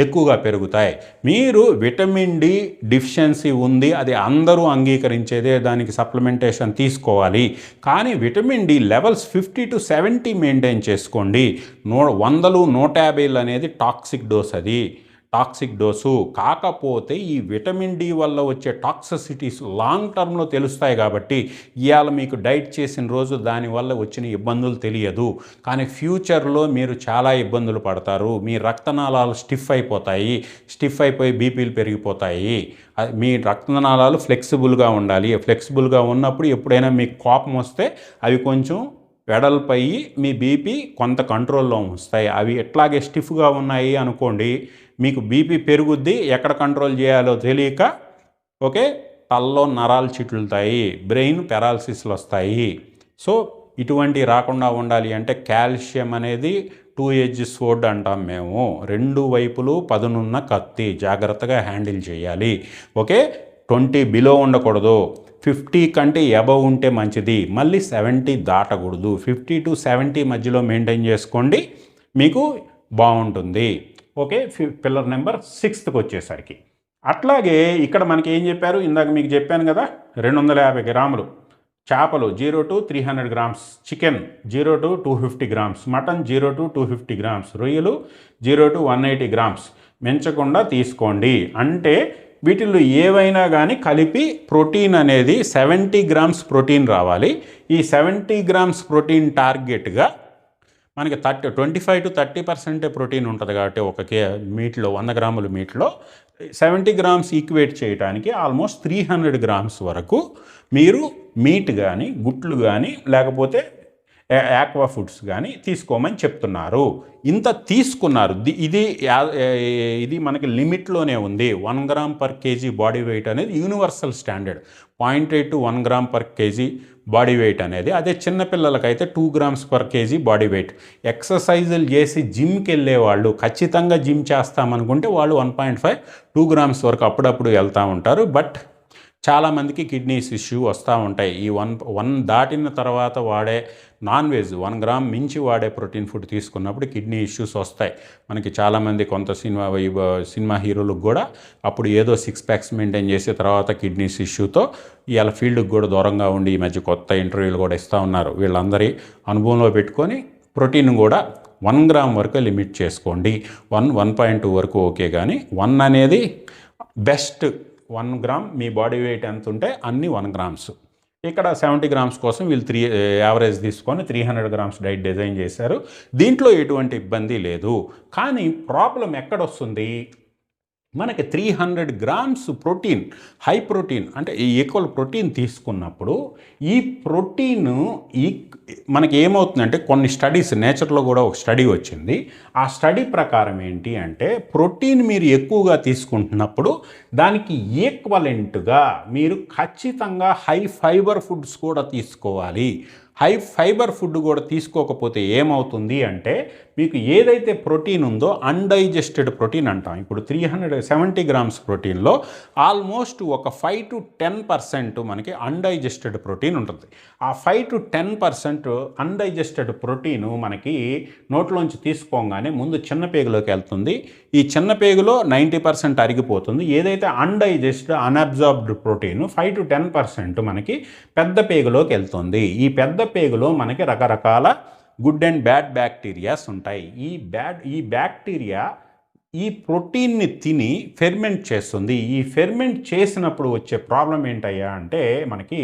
ఎక్కువగా పెరుగుతాయి. మీరు విటమిన్ డి డెఫిషియన్సీ ఉంది, అది అందరూ అంగీకరించేదే, దానికి సప్లిమెంటేషన్ తీసుకోవాలి. కానీ vitamin D levels 50 to 70 maintain చేసుకోండి. 100-150 అనేది టాక్సిక్ డోస్, అది టాక్సిక్ డోసు. కాకపోతే ఈ విటమిన్ డి వల్ల వచ్చే టాక్సిసిటీస్ లాంగ్ టర్మ్లో తెలుస్తాయి కాబట్టి ఇవాళ మీకు డైట్ చేసిన రోజు దానివల్ల వచ్చిన ఇబ్బందులు తెలియదు, కానీ ఫ్యూచర్లో మీరు చాలా ఇబ్బందులు పడతారు. మీ రక్తనాళాలు స్టిఫ్ అయిపోయి బీపీలు పెరిగిపోతాయి. మీ రక్తనాళాలు ఫ్లెక్సిబుల్గా ఉండాలి. ఫ్లెక్సిబుల్గా ఉన్నప్పుడు ఎప్పుడైనా మీకు కోపం వస్తే అవి కొంచెం వెడల్పై మీ బీపీ కొంత కంట్రోల్లో వస్తాయి. అవి ఎట్లాగే స్టిఫ్గా ఉన్నాయి అనుకోండి, మీకు బీపీ పెరుగుద్ది, ఎక్కడ కంట్రోల్ చేయాలో తెలియక తలలో నరాలు చిట్లుతాయి, బ్రెయిన్ పెరాలసిస్లు వస్తాయి. సో ఇటువంటి రాకుండా ఉండాలి అంటే కాల్షియం అనేది 2 edged sword అంటాం మేము, 2 వైపులు పదునున్న కత్తి, జాగ్రత్తగా హ్యాండిల్ చేయాలి. ఓకే, 20 బిలో ఉండకూడదు, 50 కంటే అబవ్ ఉంటే మంచిది, మళ్ళీ 70 దాటకూడదు. 50 to 70 మధ్యలో మెయింటైన్ చేసుకోండి, మీకు బాగుంటుంది. ఓకే, పిల్లర్ నెంబర్ 6కి వచ్చేసరికి అట్లాగే ఇక్కడ మనకి ఏం చెప్పారు, ఇందాక మీకు చెప్పాను కదా, 250 గ్రాములు చేపలు 0 to 300 grams, chicken 0 to 250 grams, mutton 0 to 250 grams, రొయ్యలు 0 to 180 grams మించకుండా తీసుకోండి. అంటే వీటిల్లో ఏవైనా కానీ కలిపి ప్రోటీన్ అనేది 70 grams ప్రోటీన్ రావాలి. ఈ 70 grams ప్రోటీన్ టార్గెట్గా మనకి 25 to 30% ప్రోటీన్ ఉంటుంది కాబట్టి ఒక మీట్లో 100 గ్రాముల మీట్లో 70 grams ఈక్వేట్ చేయడానికి ఆల్మోస్ట్ 300 grams వరకు మీరు మీట్ కానీ గుట్లు కానీ లేకపోతే ఆక్వా ఫుడ్స్ కానీ తీసుకోమని చెప్తున్నారు. ఇంత తీసుకున్నారు, ఇది మనకి లిమిట్లోనే ఉంది. 1 gram per kg body weight అనేది universal standard. 0.8 to 1 gram per kg body weight అనేది. అదే చిన్నపిల్లలకైతే 2 grams per kg body weight. ఎక్సర్సైజులు చేసి జిమ్కి వెళ్ళే వాళ్ళు, ఖచ్చితంగా జిమ్ చేస్తామనుకుంటే వాళ్ళు 1.5 2 grams వరకు అప్పుడప్పుడు వెళ్తూ ఉంటారు. బట్ చాలామందికి కిడ్నీస్ ఇష్యూ వస్తూ ఉంటాయి. ఈ 1 దాటిన తర్వాత వాడే నాన్ వెజ్ 1 gram మించి వాడే ప్రోటీన్ ఫుడ్ తీసుకున్నప్పుడు కిడ్నీ ఇష్యూస్ వస్తాయి. మనకి చాలామంది కొంత సినిమా హీరోలకు కూడా అప్పుడు ఏదో 6 packs మెయింటైన్ చేసే తర్వాత కిడ్నీస్ ఇష్యూతో ఇలా ఫీల్డ్కి కూడా దూరంగా ఉండి ఈ మధ్య కొత్త ఇంటర్వ్యూలు కూడా ఇస్తూ ఉన్నారు. వీళ్ళందరి అనుభవంలో పెట్టుకొని ప్రోటీన్ కూడా 1 gram వరకు లిమిట్ చేసుకోండి. 1.2 వరకు ఓకే, కానీ 1 అనేది బెస్ట్. 1 gram మీ బాడీ వెయిట్ ఎంత ఉంటే అన్ని 1 grams. ఇక్కడ 70 grams కోసం వీళ్ళు యావరేజ్ తీసుకొని 300 grams డైట్ డిజైన్ చేశారు. దీంట్లో ఎటువంటి ఇబ్బంది లేదు. కానీ ప్రాబ్లం ఎక్కడొస్తుంది, మనకి 300 grams ప్రోటీన్, హై ప్రోటీన్ అంటే ఈక్వల్ ప్రోటీన్ తీసుకున్నప్పుడు ఈ ప్రోటీన్ మనకి ఏమవుతుందంటే కొన్ని స్టడీస్, నేచర్లో కూడా ఒక స్టడీ వచ్చింది. ఆ స్టడీ ప్రకారం ఏంటి అంటే ప్రోటీన్ మీరు ఎక్కువగా తీసుకుంటున్నప్పుడు దానికి ఈక్వలెంట్గా మీరు ఖచ్చితంగా హై ఫైబర్ ఫుడ్స్ కూడా తీసుకోవాలి. హై ఫైబర్ ఫుడ్ కూడా తీసుకోకపోతే ఏమవుతుంది అంటే మీకు ఏదైతే ప్రోటీన్ ఉందో అన్డైజెస్టెడ్ ప్రోటీన్ అంటాం. ఇప్పుడు 370 grams ప్రోటీన్లో ఆల్మోస్ట్ ఒక 5 to 10% మనకి అన్డైజెస్టెడ్ ప్రోటీన్ ఉంటుంది. ఆ 5 to 10% అన్డైజెస్టెడ్ ప్రోటీను మనకి నోట్లోంచి తీసుకోగానే ముందు చిన్న పేగులోకి వెళ్తుంది. ఈ చిన్న పేగులో 90% అరిగిపోతుంది. ఏదైతే అన్డైజెస్టెడ్ అన్అబ్జార్బ్డ్ ప్రోటీన్ 5 to 10% మనకి పెద్ద పేగులోకి వెళ్తుంది. ఈ పెద్ద పేగులో మనకి రకరకాల గుడ్ అండ్ బ్యాడ్ బ్యాక్టీరియాస్ ఉంటాయి. ఈ బ్యాక్టీరియా ఈ ప్రోటీన్ని తిని ఫెర్మెంట్ చేస్తుంది. ఈ ఫెర్మెంట్ చేసినప్పుడు వచ్చే ప్రాబ్లం ఏంటయ్యా అంటే మనకి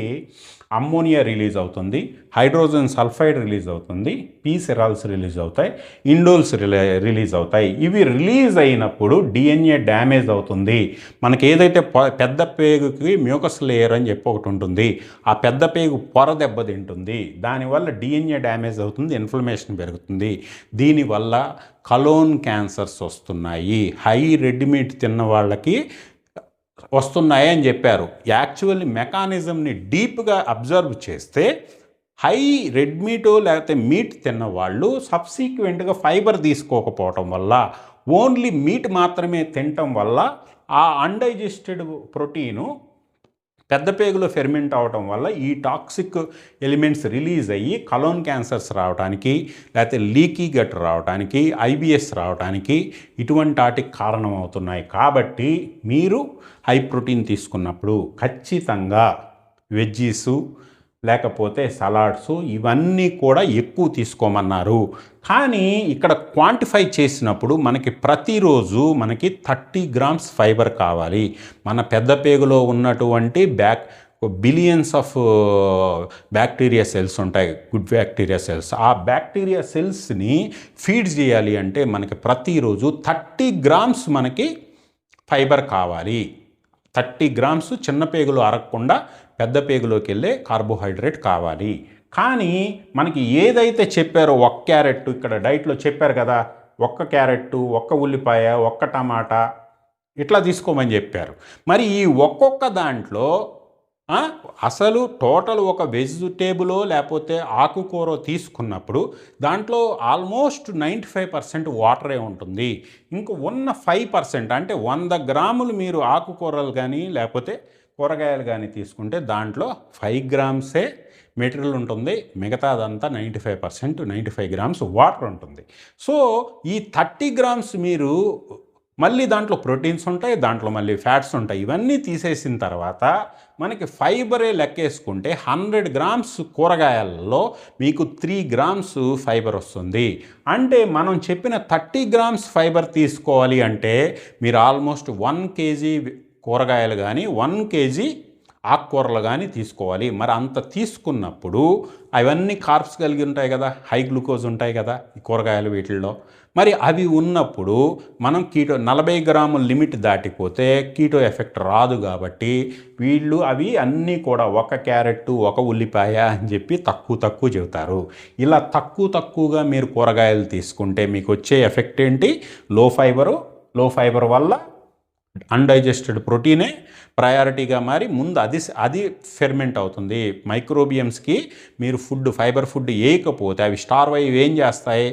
అమ్మోనియా రిలీజ్ అవుతుంది, హైడ్రోజన్ సల్ఫైడ్ రిలీజ్ అవుతుంది, పీసెరాల్స్ రిలీజ్ అవుతాయి, ఇండోల్స్ రిలీజ్ అవుతాయి. ఇవి రిలీజ్ అయినప్పుడు డిఎన్ఏ డ్యామేజ్ అవుతుంది. మనకి ఏదైతే పెద్ద పేగుకి మ్యూకస్ లేయర్ అని చెప్పి ఒకటి ఉంటుంది, ఆ పెద్ద పేగు పొర దెబ్బతింటుంది. దానివల్ల డిఎన్ఏ డ్యామేజ్ అవుతుంది, ఇన్ఫ్లమేషన్ పెరుగుతుంది. దీనివల్ల కలోన్ క్యాన్సర్స్ వస్తున్నాయి. హై రెడ్ మీట్ తిన్న వాళ్ళకి వస్తున్నాయి అని చెప్పారు. యాక్చువల్లీ మెకానిజంని డీప్గా అబ్జర్వ్ చేస్తే హై రెడ్ మీటో లేకపోతే మీట్ తిన్న వాళ్ళు సబ్సీక్వెంట్గా ఫైబర్ తీసుకోకపోవటం వల్ల, ఓన్లీ మీట్ మాత్రమే తినటం వల్ల ఆ అన్డైజెస్టెడ్ ప్రోటీను పెద్ద పేగులో ఫెర్మెంట్ అవటం వల్ల ఈ టాక్సిక్ ఎలిమెంట్స్ రిలీజ్ అయ్యి కలోన్ క్యాన్సర్స్ రావడానికి, లేకపోతే లీకీ గట్ రావడానికి, ఐబిఎస్ రావడానికి ఇటువంటి వాటికి కారణమవుతున్నాయి. కాబట్టి మీరు హై ప్రోటీన్ తీసుకున్నప్పుడు ఖచ్చితంగా వెజ్జీసు లేకపోతే సలాడ్సు ఇవన్నీ కూడా ఎక్కువ తీసుకోమన్నారు. కానీ ఇక్కడ క్వాంటిఫై చేసినప్పుడు మనకి ప్రతిరోజు మనకి 30 grams ఫైబర్ కావాలి. మన పెద్ద పేగులో ఉన్నటువంటి బిలియన్స్ ఆఫ్ బ్యాక్టీరియా సెల్స్ ఉంటాయి, గుడ్ బ్యాక్టీరియా సెల్స్. ఆ బ్యాక్టీరియా సెల్స్ని ఫీడ్ చేయాలి అంటే మనకి ప్రతిరోజు 30 grams మనకి ఫైబర్ కావాలి. 30 grams చిన్న పేగులు అరగకుండా పెద్ద పేగులోకి వెళ్ళే కార్బోహైడ్రేట్ కావాలి. కానీ మనకి ఏదైతే చెప్పారో 1 క్యారెట్ ఇక్కడ డైట్లో చెప్పారు కదా, 1 క్యారెట్, 1 ఉల్లిపాయ, 1 టమాటా ఇట్లా తీసుకోమని చెప్పారు. మరి ఈ ఒక్కొక్క దాంట్లో అసలు టోటల్ ఒక వెజిటేబులో లేకపోతే ఆకుకూర తీసుకున్నప్పుడు దాంట్లో ఆల్మోస్ట్ 95% వాటరే ఉంటుంది. ఇంక ఉన్న 5% అంటే 100 గ్రాములు మీరు ఆకుకూరలు కానీ లేకపోతే కూరగాయలు కానీ తీసుకుంటే దాంట్లో 5 గ్రామ్సే మెటీరియల్ ఉంటుంది. మిగతాదంతా 95 గ్రామ్స్ వాటర్ ఉంటుంది. సో ఈ 30 గ్రామ్స్ మీరు మళ్ళీ దాంట్లో ప్రోటీన్స్ ఉంటాయి, దాంట్లో మళ్ళీ ఫ్యాట్స్ ఉంటాయి. ఇవన్నీ తీసేసిన తర్వాత మనకి ఫైబరే లెక్కేసుకుంటే 100 గ్రామ్స్ కూరగాయలలో మీకు 3 గ్రామ్స్ ఫైబర్ వస్తుంది. అంటే మనం చెప్పిన 30 గ్రామ్స్ ఫైబర్ తీసుకోవాలి అంటే మీరు ఆల్మోస్ట్ 1 కేజీ కూరగాయలు కానీ 1 కేజీ ఆకుకూరలు కానీ తీసుకోవాలి. మరి అంత తీసుకున్నప్పుడు అవన్నీ కార్బ్స్ కలిగి ఉంటాయి కదా, హై గ్లూకోజ్ ఉంటాయి కదా ఈ కూరగాయలు వీటిల్లో. మరి అవి ఉన్నప్పుడు మనం 40 గ్రాముల లిమిట్ దాటిపోతే కీటో ఎఫెక్ట్ రాదు. కాబట్టి వీళ్ళు అవి అన్నీ కూడా 1 క్యారెట్ 1 ఉల్లిపాయ అని చెప్పి తక్కువ చెబుతారు. ఇలా తక్కువగా మీరు కూరగాయలు తీసుకుంటే మీకు వచ్చే ఎఫెక్ట్ ఏంటి? లో ఫైబర్ వల్ల అన్డైజెస్టెడ్ ప్రోటీనే ప్రయారిటీగా మారి ముందు అది ఫెర్మెంట్ అవుతుంది. మైక్రోబియమ్స్కి మీరు ఫైబర్ ఫుడ్ వేయకపోతే అవి స్టార్వ్ అయ్యి ఏం చేస్తాయి?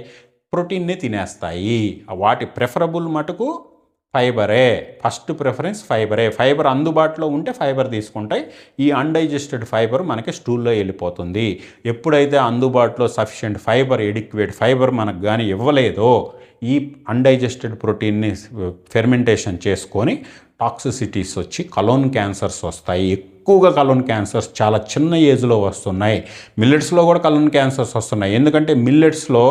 ప్రోటీన్నే తినేస్తాయి. వాటి ప్రిఫరబుల్ మటుకు ఫైబరే, ఫస్ట్ ప్రిఫరెన్స్ ఫైబరే. ఫైబర్ అందుబాటులో ఉంటే ఫైబర్ తీసుకుంటాయి. ఈ అన్డైజెస్టెడ్ ఫైబర్ మనకి స్టూల్లో వెళ్ళిపోతుంది. ఎప్పుడైతే అందుబాటులో సఫిషియెంట్ ఫైబర్, ఎడిక్వేట్ ఫైబర్ మనకు కానీ ఇవ్వలేదో ఈ అన్డైజెస్టెడ్ ప్రోటీన్ని ఫెర్మెంటేషన్ చేసుకొని టాక్సిసిటీస్ వచ్చి కలోన్ క్యాన్సర్స్ వస్తాయి. ఎక్కువగా కలోన్ క్యాన్సర్స్ చాలా చిన్న ఏజ్లో వస్తున్నాయి. మిల్లెట్స్లో కూడా కలోన్ క్యాన్సర్స్ వస్తున్నాయి. ఎందుకంటే మిల్లెట్స్లో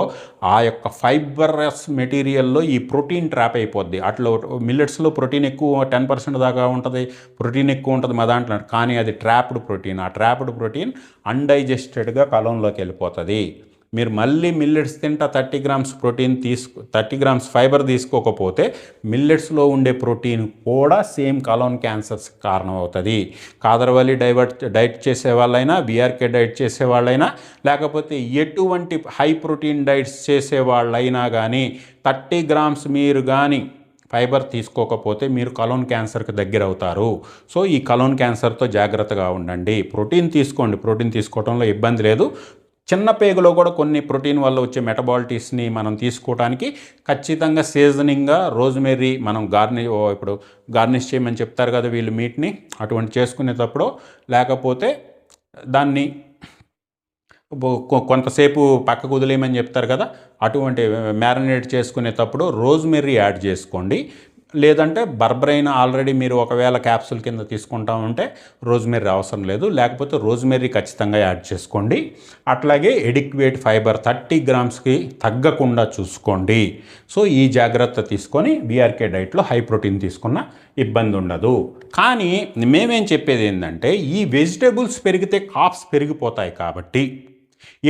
ఆ యొక్క ఫైబరస్ మెటీరియల్లో ఈ ప్రోటీన్ ట్రాప్ అయిపోద్ది. అట్లా మిల్లెట్స్లో ప్రోటీన్ ఎక్కువ 10% దాకా ఉంటుంది, ప్రోటీన్ ఎక్కువ ఉంటుంది మా దాంట్లో. కానీ అది ట్రాప్డ్ ప్రోటీన్. ఆ ట్రాప్డ్ ప్రోటీన్ అన్డైజెస్టెడ్గా కలోన్లోకి వెళ్ళిపోతుంది. మీరు మళ్ళీ మిల్లెట్స్ తింటా 30 గ్రామ్స్ 30 గ్రామ్స్ ఫైబర్ తీసుకోకపోతే మిల్లెట్స్లో ఉండే ప్రోటీన్ కూడా సేమ్ కలోన్ క్యాన్సర్స్ కారణం అవుతుంది. కాదర్వల్లి డైట్ చేసేవాళ్ళైనా, బీఆర్కే డైట్ చేసేవాళ్ళైనా, లేకపోతే ఎటువంటి హై ప్రోటీన్ డైట్స్ చేసేవాళ్ళైనా కానీ 30 గ్రామ్స్ మీరు కానీ ఫైబర్ తీసుకోకపోతే మీరు కలోన్ క్యాన్సర్కి దగ్గర అవుతారు. సో ఈ కలోన్ క్యాన్సర్తో జాగ్రత్తగా ఉండండి. ప్రోటీన్ తీసుకోండి, ప్రోటీన్ తీసుకోవడంలో ఇబ్బంది లేదు. చిన్న పేగులో కూడా కొన్ని ప్రోటీన్ వల్ల వచ్చే మెటబాలిటీస్ని మనం తీసుకోవడానికి ఖచ్చితంగా సీజనింగ్గా రోజ్మెర్రీ మనం ఇప్పుడు గార్నిష్ చేయమని చెప్తారు కదా వీళ్ళు మీట్ని, అటువంటి చేసుకునేటప్పుడు, లేకపోతే దాన్ని కొంతసేపు పక్కకు వదిలేయమని చెప్తారు కదా, అటువంటి మ్యారినేట్ చేసుకునేటప్పుడు రోజ్మెర్రీ యాడ్ చేసుకోండి. లేదంటే బర్బరైన్ ఆల్రెడీ మీరు ఒకవేళ క్యాప్సూల్ కింద తీసుకుంటా ఉంటే రోజ్మెర్రీ అవసరం లేదు. లేకపోతే రోజ్మెర్రీ ఖచ్చితంగా యాడ్ చేసుకోండి. అట్లాగే ఎడిక్వేట్ ఫైబర్ 30 గ్రామ్స్కి తగ్గకుండా చూసుకోండి. సో ఈ జాగ్రత్త తీసుకొని బీఆర్కే డైట్లో హై ప్రోటీన్ తీసుకున్న ఇబ్బంది ఉండదు. కానీ మేమేం చెప్పేది ఏంటంటే ఈ వెజిటేబుల్స్ పెరిగితే కాప్స్ పెరిగిపోతాయి. కాబట్టి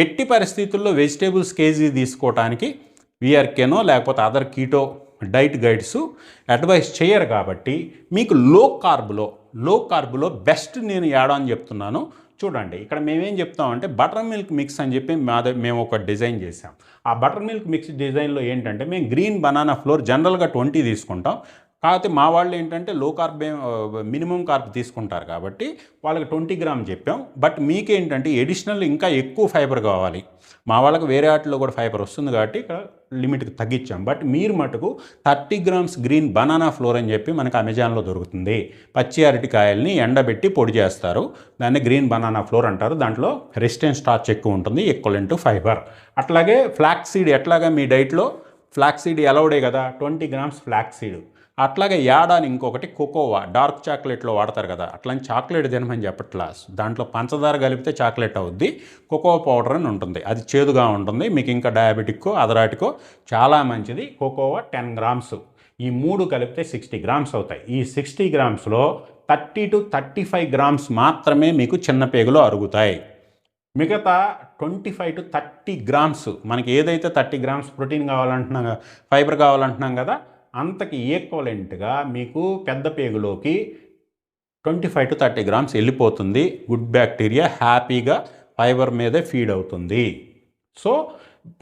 ఎట్టి పరిస్థితుల్లో వెజిటేబుల్స్ కేజీ తీసుకోవడానికి బీఆర్కేనో లేకపోతే other keto diet guides advice చేయరు. కాబట్టి మీకు లో కార్బ్లో బెస్ట్ నేను యాడ్ అని చెప్తున్నాను. చూడండి, ఇక్కడ మేమేం చెప్తామంటే బటర్ మిల్క్ మిక్స్ అని చెప్పి మేము ఒక డిజైన్ చేసాం. ఆ బటర్ మిల్క్ మిక్స్ డిజైన్లో ఏంటంటే మేము గ్రీన్ బనానా ఫ్లోర్ జనరల్గా 20 తీసుకుంటాం. కాకపోతే మా వాళ్ళు ఏంటంటే లో కార్బ్ మినిమం కార్బ్ తీసుకుంటారు కాబట్టి వాళ్ళకి 20 గ్రామ్ చెప్పాం. బట్ మీకేంటంటే ఎడిషనల్ ఇంకా ఎక్కువ ఫైబర్ కావాలి. మా వాళ్ళకి వేరే వాటిలో కూడా ఫైబర్ వస్తుంది కాబట్టి ఇక్కడ లిమిట్కి తగ్గించాం. బట్ మీరు మటుకు 30 గ్రామ్స్ గ్రీన్ బనానా ఫ్లోర్ అని చెప్పి మనకు అమెజాన్లో దొరుకుతుంది. పచ్చి అరటికాయల్ని ఎండబెట్టి పొడి చేస్తారు, దాన్ని గ్రీన్ బనానా ఫ్లోర్ అంటారు. దాంట్లో రెసిస్టెంట్ స్టార్చ్ ఎక్కువ ఉంటుంది, ఈక్వలెంట్ ఫైబర్. అట్లాగే ఫ్లాక్స్ సీడ్ ఎట్లాగా మీ డైట్లో ఫ్లాక్స్ సీడ్ అలౌడే కదా, 20 గ్రామ్స్ ఫ్లాక్స్ సీడ్. అట్లాగే యాడాని ఇంకొకటి కోకోవా, డార్క్ చాక్లెట్లో వాడతారు కదా, అట్లాంటి చాక్లెట్ తినమని చెప్పట్లా. దాంట్లో పంచదార కలిపితే చాక్లెట్ అవుద్ది. కోకోవా పౌడర్ అని ఉంటుంది, అది చేదుగా ఉంటుంది. మీకు ఇంకా డయాబెటిక్కో అదరాటికో చాలా మంచిది. కోకోవా 10 గ్రామ్స్, ఈ 3 కలిపితే 60 గ్రామ్స్ అవుతాయి. ఈ 60 గ్రామ్స్లో 30 to 35 గ్రామ్స్ మాత్రమే మీకు చిన్న పేగులో అరుగుతాయి. మిగతా 25 to 30 గ్రామ్స్ మనకి ఏదైతే 30 గ్రామ్స్ ప్రోటీన్ కావాలంటున్నాం, ఫైబర్ కావాలంటున్నాం కదా, అంతకి ఈక్వలెంట్గా మీకు పెద్ద పేగులోకి 25 to 30 గ్రామ్స్ వెళ్ళిపోతుంది. గుడ్ బ్యాక్టీరియా హ్యాపీగా ఫైబర్ మీదే ఫీడ్ అవుతుంది. సో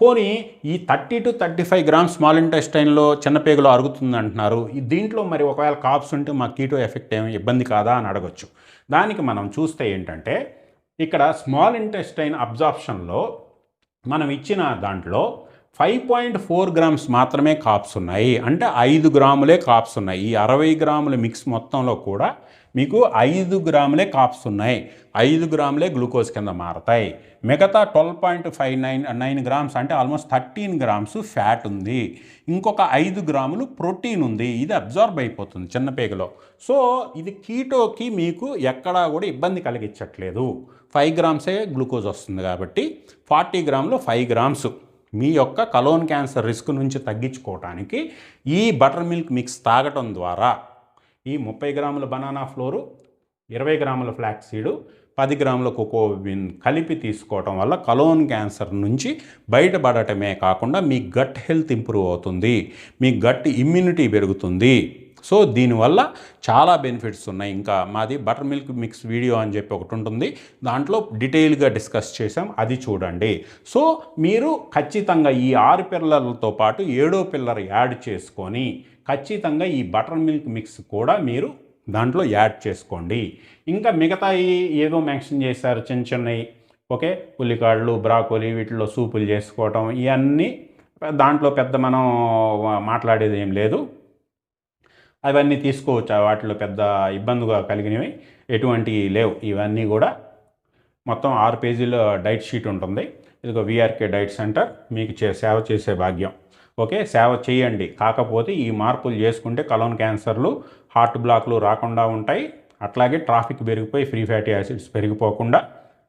పోనీ ఈ 30 to 35 గ్రామ్స్ స్మాల్ ఇంటెస్టైన్లో చిన్నపేగులో అరుగుతుంది అంటున్నారు. దీంట్లో మరి ఒకవేళ కాప్స్ ఉంటే మా కీటో ఎఫెక్ట్ ఏమి ఇబ్బంది కాదా అని అడగచ్చు. దానికి మనం చూస్తే ఏంటంటే ఇక్కడ స్మాల్ ఇంటెస్టైన్ అబ్జార్ప్షన్లో మనం ఇచ్చిన దాంట్లో 5.4 గ్రామ్స్ మాత్రమే కాప్స్ ఉన్నాయి. అంటే 5 గ్రాములే కాప్స్ ఉన్నాయి. ఈ 60 గ్రాముల మిక్స్ మొత్తంలో కూడా మీకు 5 గ్రాములే కాప్స్ ఉన్నాయి. 5 గ్రాములే గ్లూకోజ్ కింద మారతాయి. మిగతా 12.59 గ్రామ్స్ అంటే ఆల్మోస్ట్ 13 గ్రామ్స్ ఫ్యాట్ ఉంది. ఇంకొక 5 గ్రాములు ప్రోటీన్ ఉంది. ఇది అబ్జార్బ్ అయిపోతుంది చిన్నపేగలో. సో ఇది కీటోకి మీకు ఎక్కడా కూడా ఇబ్బంది కలిగించట్లేదు. 5 గ్రామ్సే గ్లూకోజ్ వస్తుంది కాబట్టి 40 గ్రాములు 5 గ్రామ్స్ మీ యొక్క కలోన్ క్యాన్సర్ రిస్క్ నుంచి తగ్గించుకోవడానికి ఈ బటర్ మిల్క్ మిక్స్ తాగటం ద్వారా ఈ 30 గ్రాముల బనానా ఫ్లోరు, 20 గ్రాముల ఫ్లాక్స్ సీడు, 10 గ్రాముల కోకోబీన్ కలిపి తీసుకోవటం వల్ల కలోన్ క్యాన్సర్ నుంచి బయటపడటమే కాకుండా మీ గట్ హెల్త్ ఇంప్రూవ్ అవుతుంది, మీ గట్ ఇమ్యూనిటీ పెరుగుతుంది. సో దీనివల్ల చాలా బెనిఫిట్స్ ఉన్నాయి. ఇంకా మాది బటర్ మిల్క్ మిక్స్ వీడియో అని చెప్పి ఒకటి ఉంటుంది, దాంట్లో డీటెయిల్గా డిస్కస్ చేసాం, అది చూడండి. సో మీరు ఖచ్చితంగా ఈ 6 పిల్లలతో పాటు 7వ పిల్లర్ యాడ్ చేసుకొని ఖచ్చితంగా ఈ బటర్ మిల్క్ మిక్స్ కూడా మీరు దాంట్లో యాడ్ చేసుకోండి. ఇంకా మిగతా ఏదో మెన్షన్ చేశారు చిన్న చిన్నవి, ఓకే, ఉల్లికాడలు, బ్రాకోలీ, వీటిలో సూపులు చేసుకోవటం, ఇవన్నీ దాంట్లో పెద్ద మనం మాట్లాడేది ఏం లేదు. అవన్నీ తీసుకోవచ్చు, వాటిలో పెద్ద ఇబ్బందిగా కలిగినవి ఎటువంటి లేవు. ఇవన్నీ కూడా మొత్తం 6 పేజీల డైట్ షీట్ ఉంటుంది. ఇదిగో విఆర్కే డైట్ సెంటర్ మీకు సేవ చేసే భాగ్యం. ఓకే, సేవ చేయండి. కాకపోతే ఈ మార్పులు చేసుకుంటే కలోన్ క్యాన్సర్లు, హార్ట్ బ్లాక్లు రాకుండా ఉంటాయి. అట్లాగే ట్రాఫిక్ పెరిగిపోయి ఫ్రీ ఫ్యాటీ యాసిడ్స్ పెరిగిపోకుండా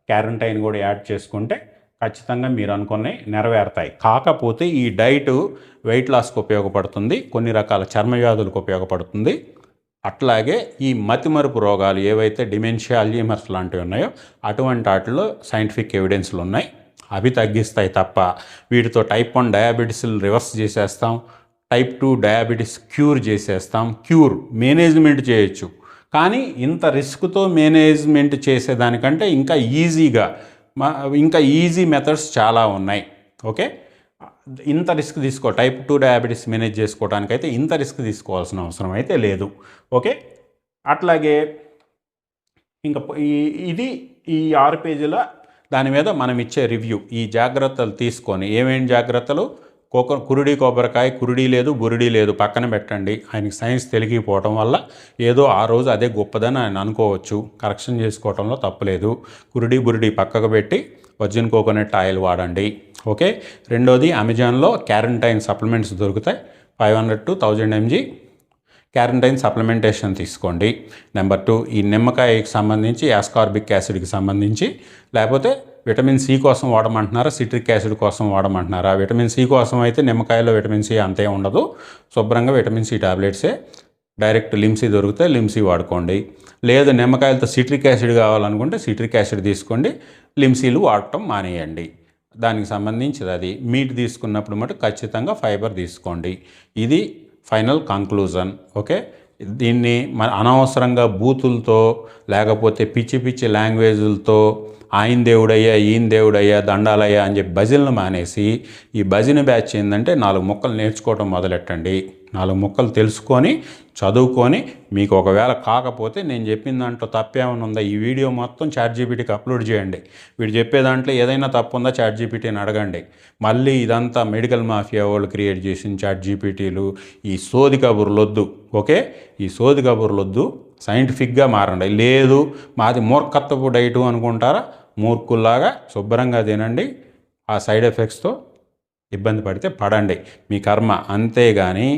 క్యారంటైన్ కూడా యాడ్ చేసుకుంటే ఖచ్చితంగా మీరు అనుకున్నవి నెరవేరుతాయి. కాకపోతే ఈ డైట్ వెయిట్ లాస్కి ఉపయోగపడుతుంది, కొన్ని రకాల చర్మ వ్యాధులకు ఉపయోగపడుతుంది. అట్లాగే ఈ మతిమరుపు రోగాలు ఏవైతే డిమెన్షియా, అల్జీమర్స్ లాంటివి ఉన్నాయో అటువంటి వాటిలో సైంటిఫిక్ ఎవిడెన్స్లు ఉన్నాయి, అవి తగ్గిస్తాయి తప్ప వీటితో టైప్ 1 డయాబెటీస్ని రివర్స్ చేసేస్తాం, టైప్ 2 డయాబెటీస్ క్యూర్ చేసేస్తాం. మేనేజ్మెంట్ చేయొచ్చు, కానీ ఇంత రిస్క్తో మేనేజ్మెంట్ చేసేదానికంటే ఇంకా ఈజీ మెథడ్స్ చాలా ఉన్నాయి. ఓకే, ఇంత రిస్క్ టైప్ 2 డయాబెటీస్ మేనేజ్ చేసుకోవడానికైతే ఇంత రిస్క్ తీసుకోవాల్సిన అవసరం అయితే లేదు. ఓకే, అట్లాగే ఇంకా ఇది ఈ 6 పేజీల దాని మీద మనం ఇచ్చే రివ్యూ, ఈ జాగ్రత్తలు తీసుకొని ఏమేమి జాగ్రత్తలు, కురుడి కొబ్బరికాయ, కురుడి లేదు బురుడి లేదు పక్కన పెట్టండి. ఆయనకి సైన్స్ తెలిగిపోవటం వల్ల ఏదో ఆ రోజు అదే గొప్పదని ఆయన అనుకోవచ్చు, కరెక్షన్ చేసుకోవటంలో తప్పులేదు. కురుడి బురుడి పక్కకు పెట్టి వర్జిన్ కోకోనట్ ఆయిల్ వాడండి. ఓకే, రెండోది అమెజాన్లో క్యారంటైన్ సప్లిమెంట్స్ దొరుకుతాయి, 500 to 1000 mg క్యారంటైన్ సప్లిమెంటేషన్ తీసుకోండి. నెంబర్ 2, ఈ నిమ్మకాయకి సంబంధించి యాస్కార్బిక్ యాసిడ్కి సంబంధించి, లేకపోతే విటమిన్ సి కోసం వాడమంటున్నారా, సిట్రిక్ యాసిడ్ కోసం వాడమంటున్నారా? విటమిన్ సి కోసం అయితే నిమ్మకాయలో విటమిన్ సి అంతే ఉండదు, శుభ్రంగా విటమిన్ సి టాబ్లెట్సే, డైరెక్ట్ లిమ్సీ దొరికితే లిమ్సీ వాడుకోండి. లేదు నిమ్మకాయలతో సిట్రిక్ యాసిడ్ కావాలనుకుంటే సిట్రిక్ యాసిడ్ తీసుకోండి, లిమ్సీలు వాడటం మానేయండి. దానికి సంబంధించి అది మీట్ తీసుకున్నప్పుడు మటు ఖచ్చితంగా ఫైబర్ తీసుకోండి. ఇది ఫైనల్ కంక్లూజన్. ఓకే, దీన్ని అనవసరంగా బూతులతో లేకపోతే పిచ్చి పిచ్చి లాంగ్వేజులతో ఆయన దేవుడయ్యా, ఈయన దేవుడయ్యా, దండాలయ్యా అని చెప్పి భజనలు మానేసి ఈ భజన బ్యాచ్ ఏంటంటే 4 ముక్కలు నేర్చుకోవడం మొదలెట్టండి. 4 ముక్కలు తెలుసుకొని చదువుకొని మీకు ఒకవేళ కాకపోతే నేను చెప్పిన దాంట్లో తప్పేమైనా ఉందా, ఈ వీడియో మొత్తం ChatGPTకి అప్లోడ్ చేయండి. వీడు చెప్పే దాంట్లో ఏదైనా తప్పు ఉందా ChatGPTని అడగండి. మళ్ళీ ఇదంతా మెడికల్ మాఫియా వాళ్ళు క్రియేట్ చేసిన ChatGPTలు, ఈ సోది కబుర్లొద్దు. ఓకే, ఈ సోది కబుర్లొద్దు, సైంటిఫిక్గా మారండి. లేదు మాది మూర్ఖత్వపు డైటు అనుకుంటారా, మూర్ఖుల్లాగా శుభ్రంగా తినండి, ఆ సైడ్ ఎఫెక్ట్స్తో ఇబ్బంది పడితే పడండి, మీ కర్మ. అంతేగాని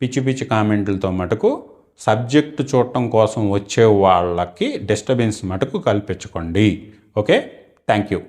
పిచ్చి పిచ్చి కామెంట్లతో మటుకు సబ్జెక్టు చూడటం కోసం వచ్చే వాళ్ళకి డిస్టర్బెన్స్ మటుకు కల్పించుకోండి. Okay, thank you.